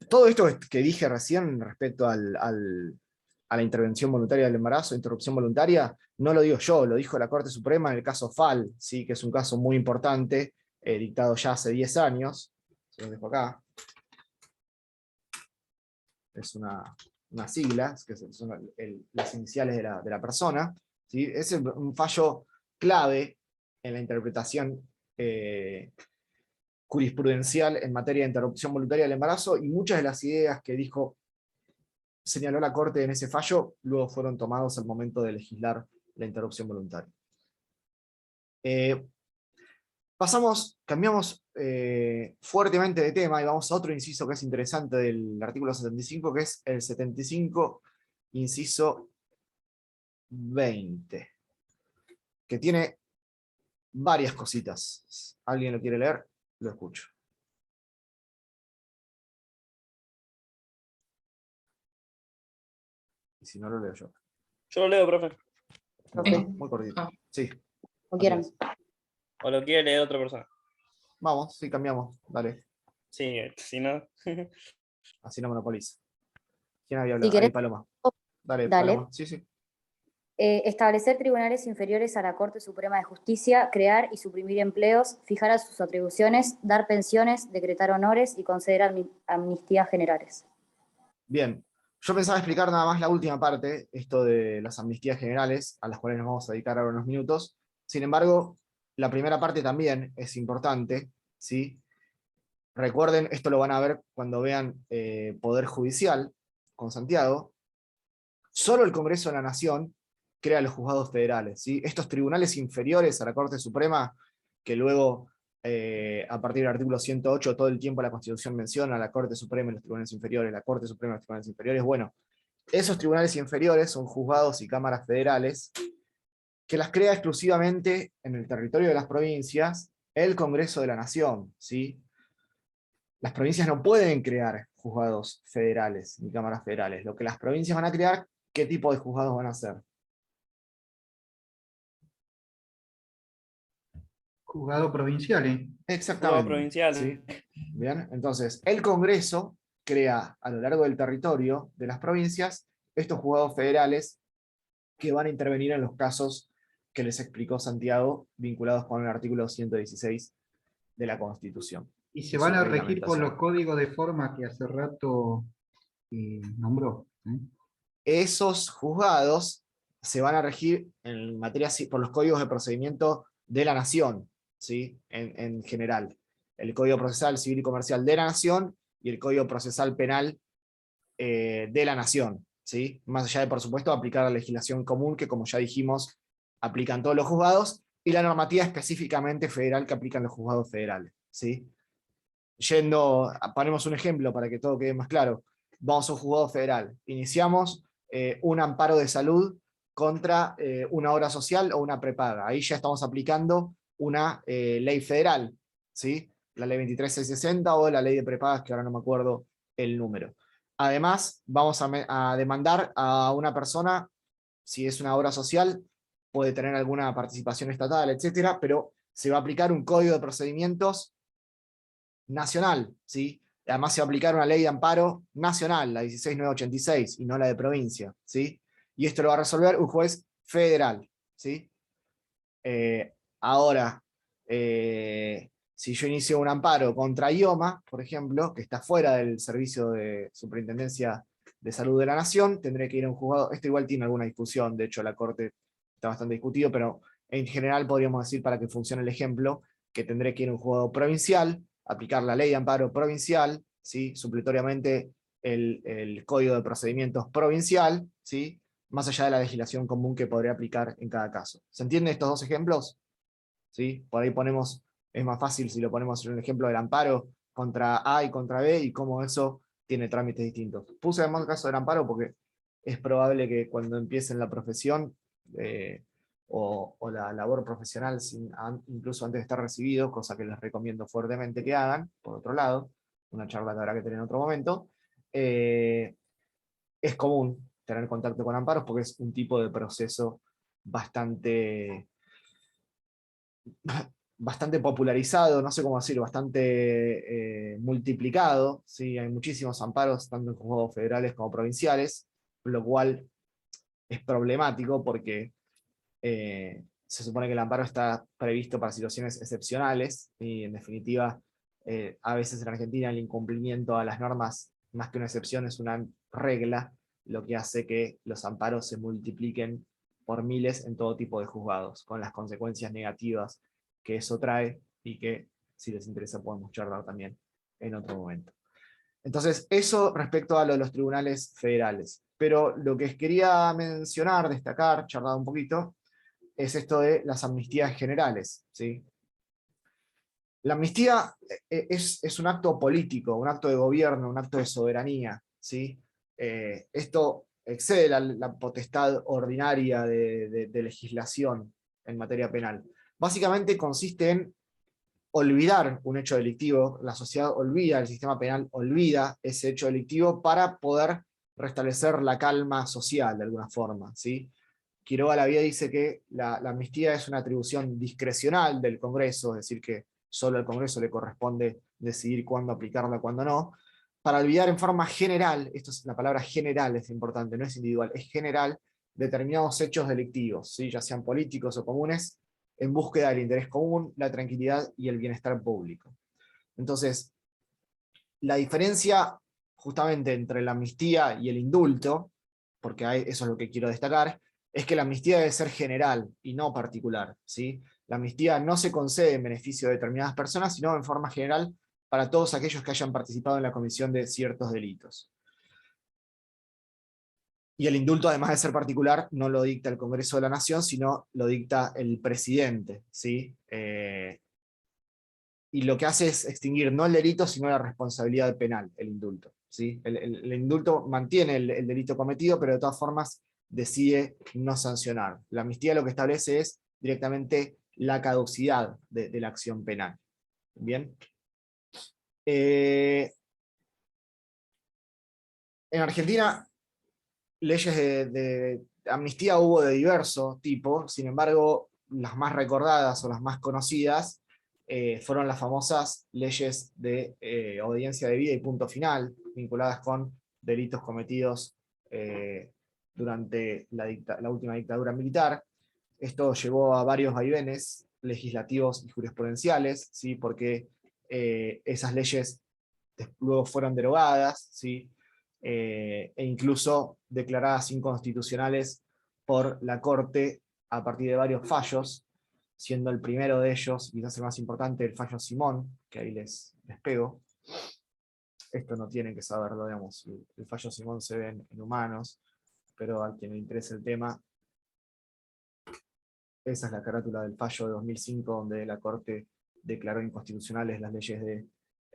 [SPEAKER 1] Todo esto que dije recién respecto a la intervención voluntaria del embarazo, interrupción voluntaria, no lo digo yo, lo dijo la Corte Suprema en el caso FAL, ¿sí? Que es un caso muy importante, dictado ya hace 10 años. Se lo dejo acá. Es una sigla, que son las iniciales de la persona. ¿Sí? Es un fallo clave en la interpretación jurisprudencial en materia de interrupción voluntaria del embarazo, y muchas de las ideas que señaló la Corte en ese fallo, luego fueron tomados al momento de legislar la interrupción voluntaria. Cambiamos fuertemente de tema y vamos a otro inciso que es interesante del artículo 75, que es el 75, inciso 20, que tiene varias cositas. ¿Alguien lo quiere leer? Lo escucho. Y si no, lo leo yo.
[SPEAKER 4] Yo lo leo, profe.
[SPEAKER 1] Muy cortito. Sí.
[SPEAKER 6] Como quieran.
[SPEAKER 4] O lo quiere leer otra persona.
[SPEAKER 1] Vamos, sí, cambiamos. Dale.
[SPEAKER 4] Sí, si no.
[SPEAKER 1] Así no monopoliza. ¿Quién había
[SPEAKER 6] Si
[SPEAKER 1] hablado?
[SPEAKER 6] querés,
[SPEAKER 1] Ahí, Paloma. Dale,
[SPEAKER 6] dale.
[SPEAKER 1] Paloma. Sí, sí.
[SPEAKER 6] Establecer tribunales inferiores a la Corte Suprema de Justicia, crear y suprimir empleos, fijar a sus atribuciones, dar pensiones, decretar honores y conceder amnistías generales.
[SPEAKER 1] Bien. Yo pensaba explicar nada más la última parte, esto de las amnistías generales, a las cuales nos vamos a dedicar ahora unos minutos. Sin embargo, la primera parte también es importante, ¿sí? Recuerden, esto lo van a ver cuando vean Poder Judicial con Santiago. Solo el Congreso de la Nación crea los juzgados federales, ¿sí? Estos tribunales inferiores a la Corte Suprema, que luego, a partir del artículo 108, todo el tiempo la Constitución menciona a la Corte Suprema y los tribunales inferiores, la Corte Suprema y los tribunales inferiores. Bueno, esos tribunales inferiores son juzgados y cámaras federales que las crea exclusivamente en el territorio de las provincias el Congreso de la Nación, ¿sí? Las provincias no pueden crear juzgados federales ni cámaras federales. Lo que las provincias van a crear, ¿qué tipo de juzgados van a ser?
[SPEAKER 3] Juzgado provincial, ¿eh?
[SPEAKER 1] Exactamente.
[SPEAKER 4] Provincial.
[SPEAKER 1] ¿Sí? Bien, entonces, el Congreso crea a lo largo del territorio de las provincias estos juzgados federales que van a intervenir en los casos que les explicó Santiago, vinculados con el artículo 116 de la Constitución.
[SPEAKER 3] Y se van a regir por los códigos de forma que hace rato nombró.
[SPEAKER 1] Esos juzgados se van a regir en materia por los códigos de procedimiento de la Nación, ¿sí? En general. El Código Procesal Civil y Comercial de la Nación y el Código Procesal Penal de la Nación, ¿sí? Más allá de, por supuesto, aplicar la legislación común que, como ya dijimos, aplican todos los juzgados, y la normativa específicamente federal que aplican los juzgados federales, ¿sí? Ponemos un ejemplo para que todo quede más claro. Vamos a un juzgado federal. Iniciamos un amparo de salud contra una obra social o una prepaga. Ahí ya estamos aplicando una ley federal, ¿sí? La ley 23660 o la ley de prepagas, que ahora no me acuerdo el número. Además, vamos a demandar a una persona, si es una obra social, puede tener alguna participación estatal, etcétera, pero se va a aplicar un código de procedimientos nacional, ¿sí? Además se va a aplicar una ley de amparo nacional, la 16986, y no la de provincia, ¿sí? Y esto lo va a resolver un juez federal, ¿sí? Ahora, si yo inicio un amparo contra IOMA, por ejemplo, que está fuera del servicio de Superintendencia de Salud de la Nación, tendré que ir a un juzgado. Esto igual tiene alguna discusión, de hecho la Corte está bastante discutido, pero en general podríamos decir, para que funcione el ejemplo, que tendré que ir a un juzgado provincial, aplicar la ley de amparo provincial, ¿sí? Supletoriamente el Código de Procedimientos provincial, ¿sí? Más allá de la legislación común que podría aplicar en cada caso. ¿Se entienden estos dos ejemplos? ¿Sí? Por ahí ponemos, es más fácil si lo ponemos en un ejemplo del amparo contra A y contra B, y cómo eso tiene trámites distintos. Puse además el caso del amparo porque es probable que cuando empiecen la profesión o la labor profesional, incluso antes de estar recibido, cosa que les recomiendo fuertemente que hagan, por otro lado, una charla que habrá que tener en otro momento, es común tener contacto con amparos porque es un tipo de proceso bastante popularizado, no sé cómo decir, bastante multiplicado, ¿sí? Hay muchísimos amparos, tanto en juzgados federales como provinciales, lo cual es problemático porque se supone que el amparo está previsto para situaciones excepcionales, y en definitiva, a veces en Argentina el incumplimiento a las normas, más que una excepción, es una regla, lo que hace que los amparos se multipliquen por miles en todo tipo de juzgados, con las consecuencias negativas que eso trae, y que, si les interesa, podemos charlar también en otro momento. Entonces, eso respecto a lo de los tribunales federales. Pero lo que quería mencionar, destacar, charlar un poquito, es esto de las amnistías generales, ¿sí? La amnistía es un acto político, un acto de gobierno, un acto de soberanía, ¿sí? Esto excede la potestad ordinaria de legislación en materia penal. Básicamente consiste en olvidar un hecho delictivo, la sociedad olvida, el sistema penal olvida ese hecho delictivo para poder restablecer la calma social de alguna forma, ¿sí? Quiroga la Vía dice que la amnistía es una atribución discrecional del Congreso, es decir, que solo al Congreso le corresponde decidir cuándo aplicarla y cuándo no, para olvidar en forma general, la palabra general es importante, no es individual, es general, determinados hechos delictivos, ¿sí? Ya sean políticos o comunes, en búsqueda del interés común, la tranquilidad y el bienestar público. Entonces, la diferencia justamente entre la amnistía y el indulto, porque eso es lo que quiero destacar, es que la amnistía debe ser general y no particular, ¿sí? La amnistía no se concede en beneficio de determinadas personas, sino en forma general para todos aquellos que hayan participado en la comisión de ciertos delitos. Y el indulto, además de ser particular, no lo dicta el Congreso de la Nación, sino lo dicta el presidente, ¿sí? Y lo que hace es extinguir no el delito, sino la responsabilidad penal, el indulto, ¿sí? El indulto mantiene el delito cometido, pero de todas formas decide no sancionar. La amnistía lo que establece es directamente la caducidad de la acción penal. ¿Bien? En Argentina, leyes de amnistía hubo de diverso tipo, sin embargo, las más recordadas o las más conocidas fueron las famosas leyes de obediencia debida y punto final, vinculadas con delitos cometidos durante la última dictadura militar. Esto llevó a varios vaivenes legislativos y jurisprudenciales, ¿sí? Porque esas leyes luego fueron derogadas, ¿sí? E incluso declaradas inconstitucionales por la Corte a partir de varios fallos, siendo el primero de ellos, quizás el más importante, el fallo Simón, que ahí les pego. Esto no tienen que saberlo, digamos, el fallo Simón se ve en humanos, pero a quien le interese el tema, esa es la carátula del fallo de 2005, donde la Corte declaró inconstitucionales las leyes de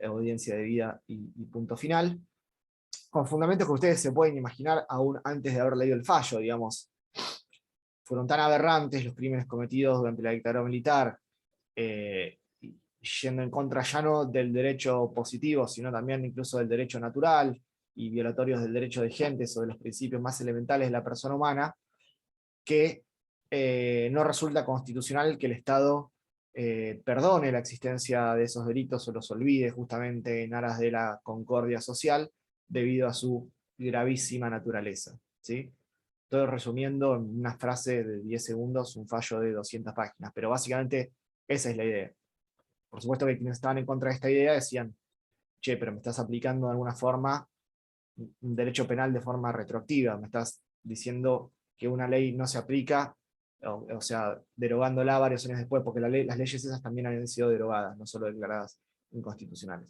[SPEAKER 1] audiencia debida y punto final, con fundamentos que ustedes se pueden imaginar aún antes de haber leído el fallo, digamos. Fueron tan aberrantes los crímenes cometidos durante la dictadura militar, yendo en contra ya no del derecho positivo, sino también incluso del derecho natural, y violatorios del derecho de gentes o de los principios más elementales de la persona humana, que no resulta constitucional que el Estado perdone la existencia de esos delitos o los olvide justamente en aras de la concordia social debido a su gravísima naturaleza, ¿sí? Estoy resumiendo en una frase de 10 segundos un fallo de 200 páginas, pero básicamente esa es la idea. Por supuesto que quienes estaban en contra de esta idea decían, che, pero me estás aplicando de alguna forma un derecho penal de forma retroactiva, me estás diciendo que una ley no se aplica, o sea, derogándola varios años después, porque las leyes esas también habían sido derogadas, no solo declaradas inconstitucionales.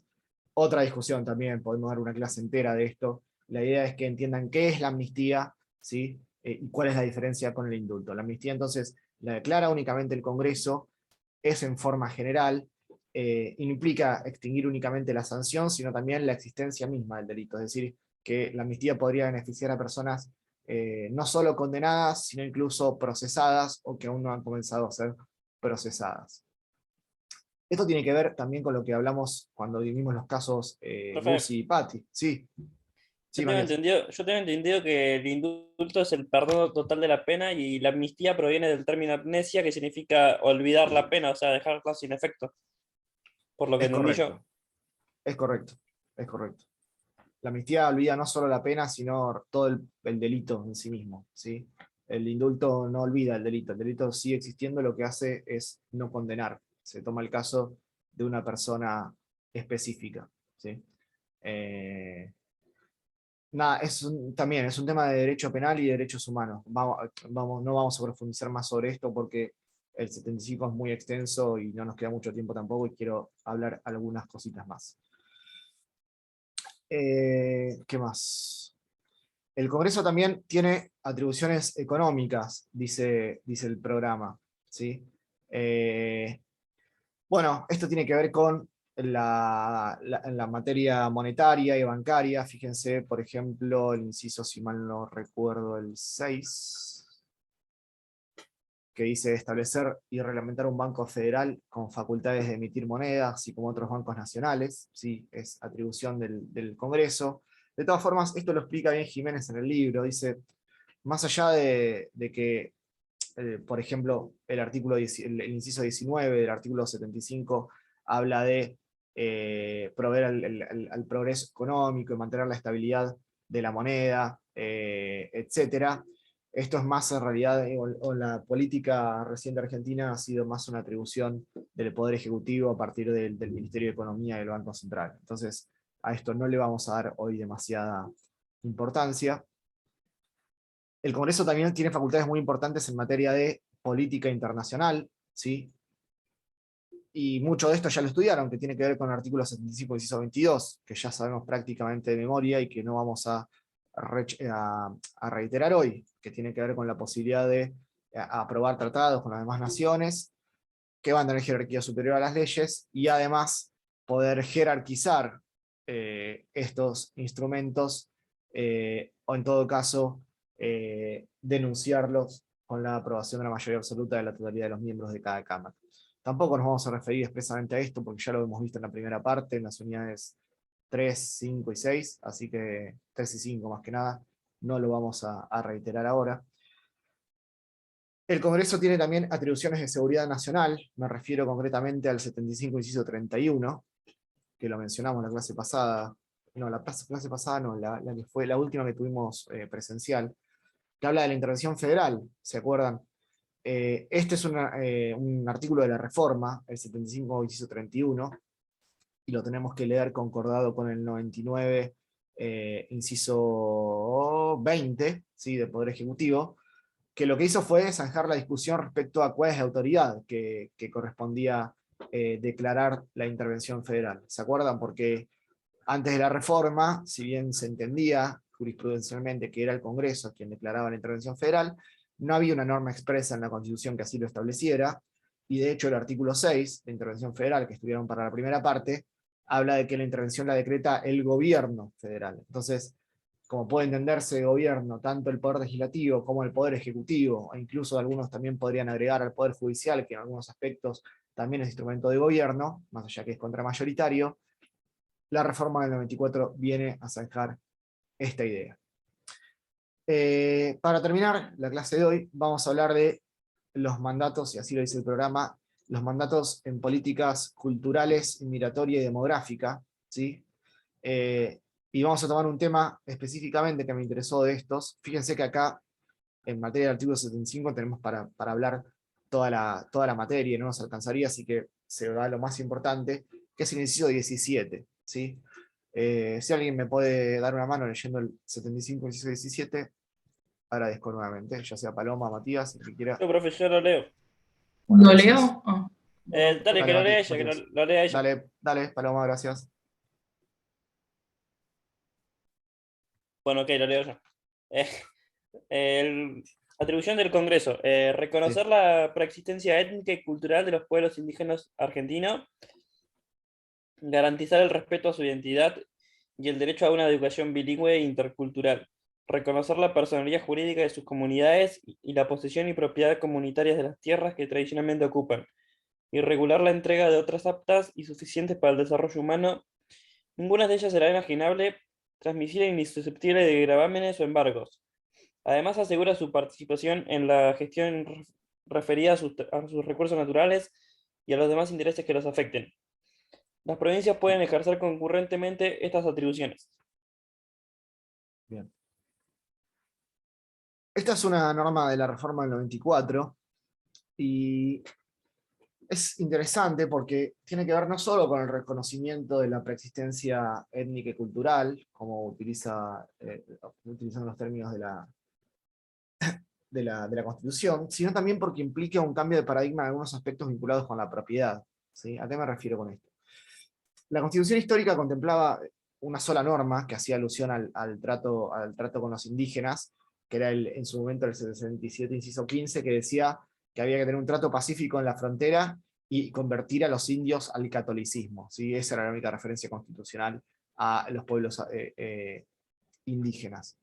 [SPEAKER 1] Otra discusión también, podemos dar una clase entera de esto. La idea es que entiendan qué es la amnistía, ¿sí? Y cuál es la diferencia con el indulto. La amnistía entonces la declara únicamente el Congreso, es en forma general, y no implica extinguir únicamente la sanción, sino también la existencia misma del delito. Es decir, que la amnistía podría beneficiar a personas no solo condenadas, sino incluso procesadas o que aún no han comenzado a ser procesadas. Esto tiene que ver también con lo que hablamos cuando vivimos los casos
[SPEAKER 4] Profe,
[SPEAKER 1] Guzzi y Patti. Sí, sí, Matías.
[SPEAKER 4] yo tengo entendido que el indulto es el perdón total de la pena y la amnistía proviene del término amnesia, que significa olvidar la pena, o sea, dejarla sin efecto, por lo que
[SPEAKER 1] Es
[SPEAKER 4] entendí yo.
[SPEAKER 1] correcto, es correcto, es correcto. La amnistía olvida no solo la pena, sino todo el delito en sí mismo, ¿sí? El indulto no olvida el delito sigue existiendo, lo que hace es no condenar. Se toma el caso de una persona específica, ¿sí? Nada, también es un tema de derecho penal y de derechos humanos. No vamos a profundizar más sobre esto porque el 75 es muy extenso y no nos queda mucho tiempo tampoco y quiero hablar algunas cositas más. ¿Qué más? El Congreso también tiene atribuciones económicas, dice el programa, ¿sí? Bueno, esto tiene que ver con la materia monetaria y bancaria. Fíjense, por ejemplo, el inciso, si mal no recuerdo, el 6, que dice establecer y reglamentar un banco federal con facultades de emitir monedas, así como otros bancos nacionales, ¿sí? Es atribución del Congreso. De todas formas, esto lo explica bien Jiménez en el libro, dice, más allá de que, por ejemplo, el inciso 19 del artículo 75 habla de proveer al progreso económico y mantener la estabilidad de la moneda, etc. Esto es más en realidad, o la política reciente argentina ha sido más una atribución del Poder Ejecutivo a partir del Ministerio de Economía y del Banco Central. Entonces, a esto no le vamos a dar hoy demasiada importancia. El Congreso también tiene facultades muy importantes en materia de política internacional, ¿sí? Y mucho de esto ya lo estudiaron, que tiene que ver con el artículo 75 y inciso 22, que ya sabemos prácticamente de memoria y que no vamos a reiterar hoy, que tiene que ver con la posibilidad de aprobar tratados con las demás naciones, que van a tener jerarquía superior a las leyes, y además poder jerarquizar estos instrumentos, o en todo caso, denunciarlos con la aprobación de la mayoría absoluta de la totalidad de los miembros de cada Cámara. Tampoco nos vamos a referir expresamente a esto, porque ya lo hemos visto en la primera parte, en las unidades 3, 5 y 6, así que 3 y 5 más que nada, no lo vamos a reiterar ahora. El Congreso tiene también atribuciones de seguridad nacional, me refiero concretamente al 75 inciso 31, que lo mencionamos la clase pasada, no, la clase pasada no, la que fue la última que tuvimos presencial, que habla de la intervención federal, ¿se acuerdan? Este es un artículo de la reforma, el 75 inciso 31, y lo tenemos que leer concordado con el 99 inciso 20, ¿sí? Del Poder Ejecutivo, que lo que hizo fue zanjar la discusión respecto a cuál es la autoridad que correspondía declarar la intervención federal. ¿Se acuerdan? Porque antes de la reforma, si bien se entendía jurisprudencialmente que era el Congreso quien declaraba la intervención federal, no había una norma expresa en la Constitución que así lo estableciera, y de hecho el artículo 6 de intervención federal, que estudiaron para la primera parte, habla de que la intervención la decreta el gobierno federal. Entonces, como puede entenderse gobierno, tanto el Poder Legislativo como el Poder Ejecutivo, e incluso algunos también podrían agregar al Poder Judicial, que en algunos aspectos también es instrumento de gobierno, más allá que es contramayoritario, la reforma del 94 viene a zanjar esta idea. Para terminar la clase de hoy, vamos a hablar de los mandatos, y así lo dice el programa, los mandatos en políticas culturales, migratoria y demográfica, ¿sí? Y vamos a tomar un tema específicamente que me interesó de estos. Fíjense que acá, en materia del artículo 75, tenemos para hablar toda la materia, no nos alcanzaría, así que se va a lo más importante, que es el inciso 17, ¿sí? Si alguien me puede dar una mano leyendo el 75, inciso 17, agradezco nuevamente, ya sea Paloma, Matías, el que quiera.
[SPEAKER 4] Yo, profe, yo lo leo.
[SPEAKER 1] Bueno,
[SPEAKER 5] ¿Lo
[SPEAKER 1] gracias.
[SPEAKER 5] leo? Ah.
[SPEAKER 4] Dale, que lo lea ella,
[SPEAKER 1] Matías.
[SPEAKER 4] lo lea ella.
[SPEAKER 1] Dale, Paloma, gracias.
[SPEAKER 4] Bueno, ok, lo leo yo. Eh, atribución del Congreso. Reconocer
[SPEAKER 1] Sí.
[SPEAKER 4] la preexistencia étnica y cultural de los pueblos indígenas argentinos. Garantizar el respeto a su identidad y el derecho a una educación bilingüe e intercultural. Reconocer la personalidad jurídica de sus comunidades y la posesión y propiedad comunitarias de las tierras que tradicionalmente ocupan. Y regular la entrega de otras aptas y suficientes para el desarrollo humano. Ninguna de ellas será imaginable, transmisible ni susceptible de gravámenes o embargos. Además, asegura su participación en la gestión referida a sus recursos naturales y a los demás intereses que los afecten. Las provincias pueden ejercer concurrentemente estas atribuciones.
[SPEAKER 1] Bien. Esta es una norma de la reforma del 94 y es interesante porque tiene que ver no solo con el reconocimiento de la preexistencia étnica y cultural, como utilizando los términos de la Constitución, sino también porque implica un cambio de paradigma en algunos aspectos vinculados con la propiedad, ¿sí? ¿A qué me refiero con esto? La Constitución histórica contemplaba una sola norma que hacía alusión al trato con los indígenas, que era en su momento el 67, inciso 15, que decía que había que tener un trato pacífico en la frontera y convertir a los indios al catolicismo, ¿sí? Esa era la única referencia constitucional a los pueblos indígenas.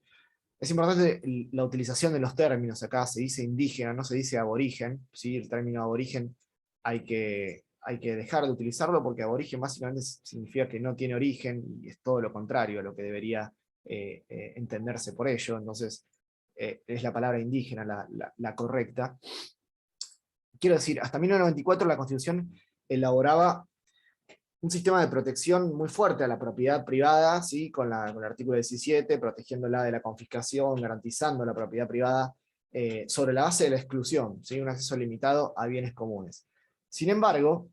[SPEAKER 1] Es importante la utilización de los términos. Acá se dice indígena, no se dice aborigen, ¿sí? El término aborigen hay que dejar de utilizarlo porque aborigen básicamente significa que no tiene origen, y es todo lo contrario a lo que debería entenderse por ello. Entonces es la palabra indígena la correcta. Quiero decir, hasta 1994 la Constitución elaboraba un sistema de protección muy fuerte a la propiedad privada, ¿sí? Con el artículo 17, protegiéndola de la confiscación, garantizando la propiedad privada sobre la base de la exclusión, ¿sí? Un acceso limitado a bienes comunes. Sin embargo,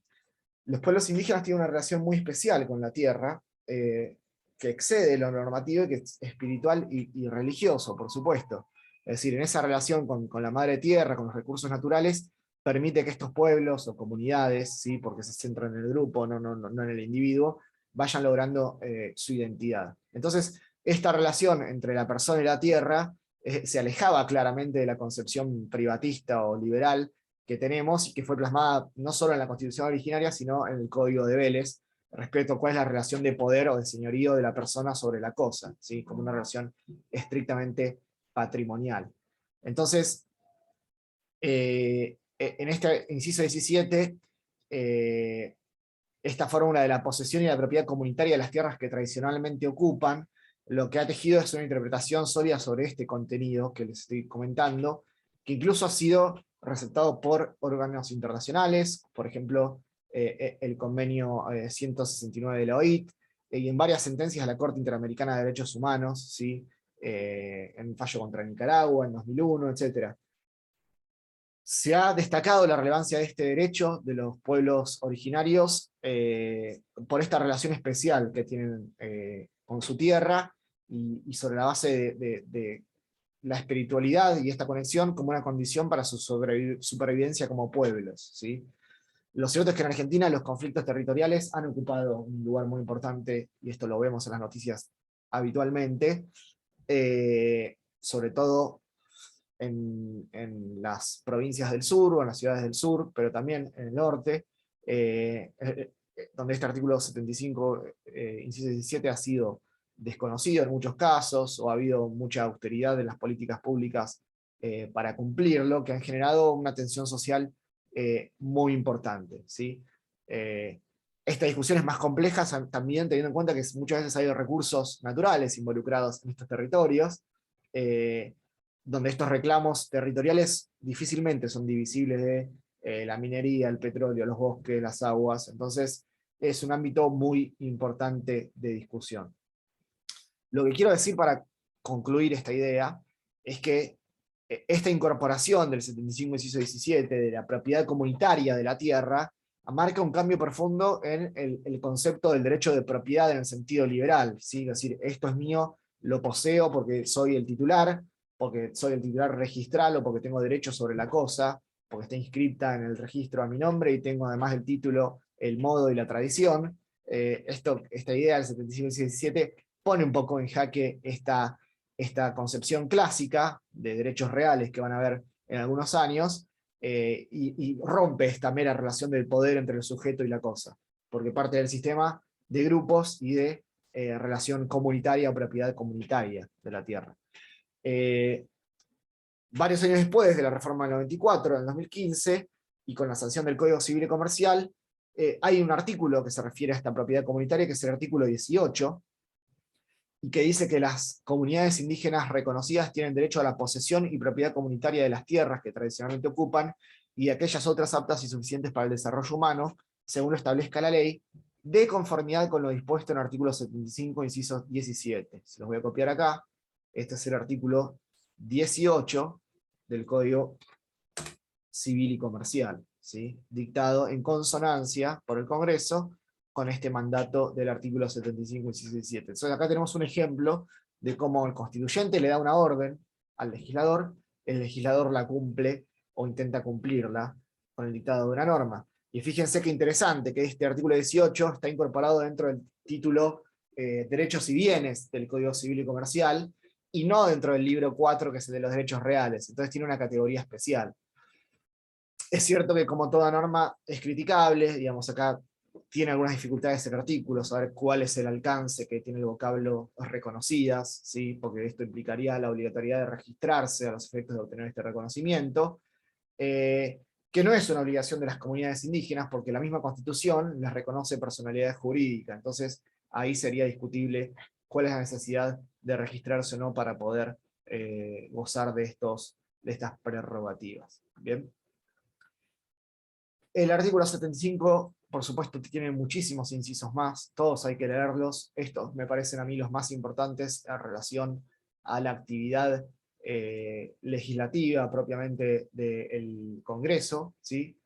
[SPEAKER 1] los pueblos indígenas tienen una relación muy especial con la tierra, que excede lo normativo y que es espiritual y religioso, por supuesto. Es decir, en esa relación con la madre tierra, con los recursos naturales, permite que estos pueblos o comunidades, ¿sí? Porque se centran en el grupo, no en el individuo, vayan logrando su identidad. Entonces, esta relación entre la persona y la tierra se alejaba claramente de la concepción privatista o liberal que tenemos y que fue plasmada no solo en la Constitución originaria, sino en el Código de Vélez, respecto a cuál es la relación de poder o de señorío de la persona sobre la cosa, ¿sí? Como una relación estrictamente patrimonial. Entonces, en este inciso 17, esta fórmula de la posesión y la propiedad comunitaria de las tierras que tradicionalmente ocupan, lo que ha tejido es una interpretación sólida sobre este contenido que les estoy comentando, que incluso ha sido receptado por órganos internacionales, por ejemplo, el convenio 169 de la OIT, y en varias sentencias de la Corte Interamericana de Derechos Humanos, ¿sí? En un fallo contra Nicaragua, en 2001, etc. Se ha destacado la relevancia de este derecho de los pueblos originarios por esta relación especial que tienen con su tierra y sobre la base de la espiritualidad y esta conexión como una condición para su supervivencia como pueblos, ¿sí? Lo cierto es que en Argentina los conflictos territoriales han ocupado un lugar muy importante, y esto lo vemos en las noticias habitualmente, sobre todo en las provincias del sur o en las ciudades del sur, pero también en el norte, donde este artículo 75, inciso 17, ha sido desconocido en muchos casos, o ha habido mucha austeridad en las políticas públicas para cumplirlo, que han generado una tensión social muy importante, ¿sí? Esta discusión es más compleja también teniendo en cuenta que muchas veces hay recursos naturales involucrados en estos territorios, donde estos reclamos territoriales difícilmente son divisibles la minería, el petróleo, los bosques, las aguas. Entonces, es un ámbito muy importante de discusión. Lo que quiero decir para concluir esta idea es que esta incorporación del 75 inciso 17 de la propiedad comunitaria de la tierra marca un cambio profundo en el concepto del derecho de propiedad en el sentido liberal, ¿sí? Es decir, esto es mío, lo poseo porque soy el titular registral o porque tengo derecho sobre la cosa, porque está inscrita en el registro a mi nombre y tengo además el título, el modo y la tradición. Esta idea del 75 inciso 17 pone un poco en jaque esta concepción clásica de derechos reales que van a haber en algunos años, y rompe esta mera relación del poder entre el sujeto y la cosa, porque parte del sistema de grupos y de relación comunitaria o propiedad comunitaria de la tierra. Varios años después de la reforma del 94, en el 2015, y con la sanción del Código Civil y Comercial, hay un artículo que se refiere a esta propiedad comunitaria, que es el artículo 18, y que dice que las comunidades indígenas reconocidas tienen derecho a la posesión y propiedad comunitaria de las tierras que tradicionalmente ocupan, y de aquellas otras aptas y suficientes para el desarrollo humano, según lo establezca la ley, de conformidad con lo dispuesto en el artículo 75, inciso 17. Se los voy a copiar acá. Este es el artículo 18 del Código Civil y Comercial, ¿sí? Dictado en consonancia por el Congreso con este mandato del artículo 75 y 17. Entonces acá tenemos un ejemplo de cómo el constituyente le da una orden al legislador, el legislador la cumple o intenta cumplirla con el dictado de una norma. Y fíjense qué interesante que este artículo 18 está incorporado dentro del título Derechos y Bienes del Código Civil y Comercial, y no dentro del libro 4, que es el de los derechos reales. Entonces tiene una categoría especial. Es cierto que como toda norma es criticable, digamos, acá tiene algunas dificultades el artículo, saber cuál es el alcance que tiene el vocablo reconocidas, ¿sí? Porque esto implicaría la obligatoriedad de registrarse a los efectos de obtener este reconocimiento, que no es una obligación de las comunidades indígenas, porque la misma Constitución les reconoce personalidad jurídica. Entonces ahí sería discutible cuál es la necesidad de registrarse o no para poder gozar de estas prerrogativas. ¿Bien? El artículo 75, por supuesto, tiene muchísimos incisos más, todos hay que leerlos. Estos me parecen a mí los más importantes en relación a la actividad legislativa propiamente del Congreso, ¿sí?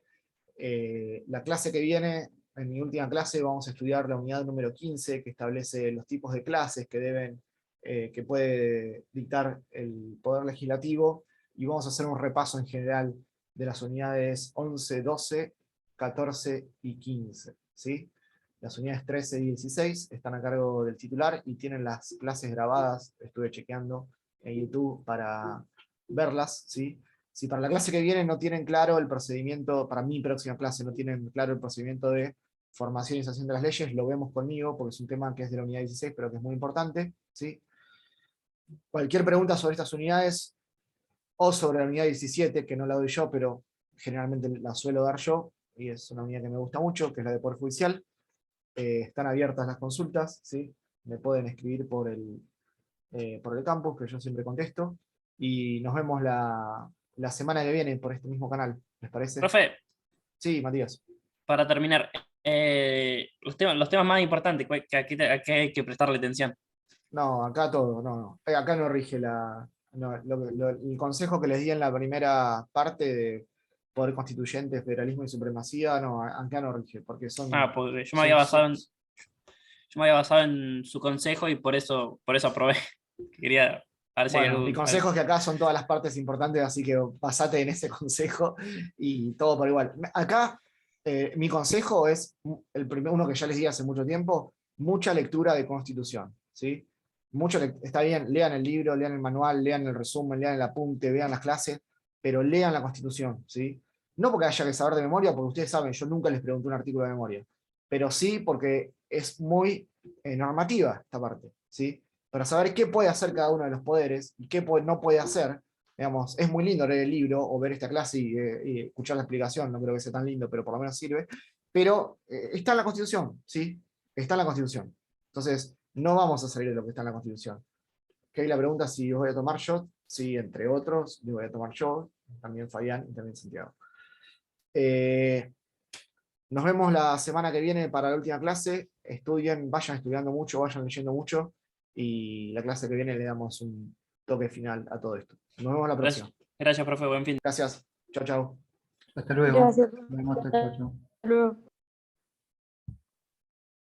[SPEAKER 1] La clase que viene, en mi última clase, vamos a estudiar la unidad número 15, que establece los tipos de clases que puede dictar el Poder Legislativo, y vamos a hacer un repaso en general de las unidades 11, 12, 14 y 15. ¿Sí? Las unidades 13 y 16 están a cargo del titular y tienen las clases grabadas, estuve chequeando en YouTube para verlas. ¿Sí? Si para la clase que viene no tienen claro el procedimiento, para mi próxima clase no tienen claro el procedimiento de formación y sanción de las leyes, lo vemos conmigo, porque es un tema que es de la unidad 16, pero que es muy importante. ¿Sí? Cualquier pregunta sobre estas unidades, o sobre la unidad 17, que no la doy yo, pero generalmente la suelo dar yo, y es una unidad que me gusta mucho, que es la de Poder Judicial. Están abiertas las consultas, ¿sí? Me pueden escribir por el campus, que yo siempre contesto, y nos vemos la semana que viene por este mismo canal, ¿les parece?
[SPEAKER 4] Profe,
[SPEAKER 1] Sí, Matías.
[SPEAKER 4] para terminar, los temas más importantes que a que hay que prestarle atención.
[SPEAKER 1] No, acá todo, no. Acá no rige el consejo que les di en la primera parte de Poder Constituyente, Federalismo y Supremacía, no, acá no rige, porque son...
[SPEAKER 4] Porque yo me había basado en su consejo y por eso aprobé. Quería, parece que
[SPEAKER 1] Bueno, mi consejo es que acá son todas las partes importantes, así que basate en ese consejo y todo por igual. Acá, mi consejo es uno que ya les di hace mucho tiempo: mucha lectura de Constitución, ¿sí? Está bien, lean el libro, lean el manual, lean el resumen, lean el apunte, vean las clases, pero lean la Constitución, ¿sí? No porque haya que saber de memoria, porque ustedes saben, yo nunca les pregunté un artículo de memoria, pero sí porque es muy normativa esta parte, ¿sí? Para saber qué puede hacer cada uno de los poderes y qué no puede hacer. Digamos, es muy lindo leer el libro o ver esta clase y escuchar la explicación, no creo que sea tan lindo, pero por lo menos sirve. Pero está en la Constitución, ¿sí? Está en la Constitución. Entonces, no vamos a salir de lo que está en la Constitución. Que hay la pregunta si os voy a tomar yo, sí, entre otros, les voy a tomar yo, también Fabián y también Santiago. Nos vemos la semana que viene para la última clase. Estudien, vayan estudiando mucho, vayan leyendo mucho. Y la clase que viene le damos un toque final a todo esto. Nos vemos la próxima.
[SPEAKER 4] Gracias, profe. Buen fin.
[SPEAKER 1] Gracias. Chao, chao.
[SPEAKER 3] Hasta luego.
[SPEAKER 6] Gracias.
[SPEAKER 3] Nos vemos, chao, chao.
[SPEAKER 6] Hasta luego.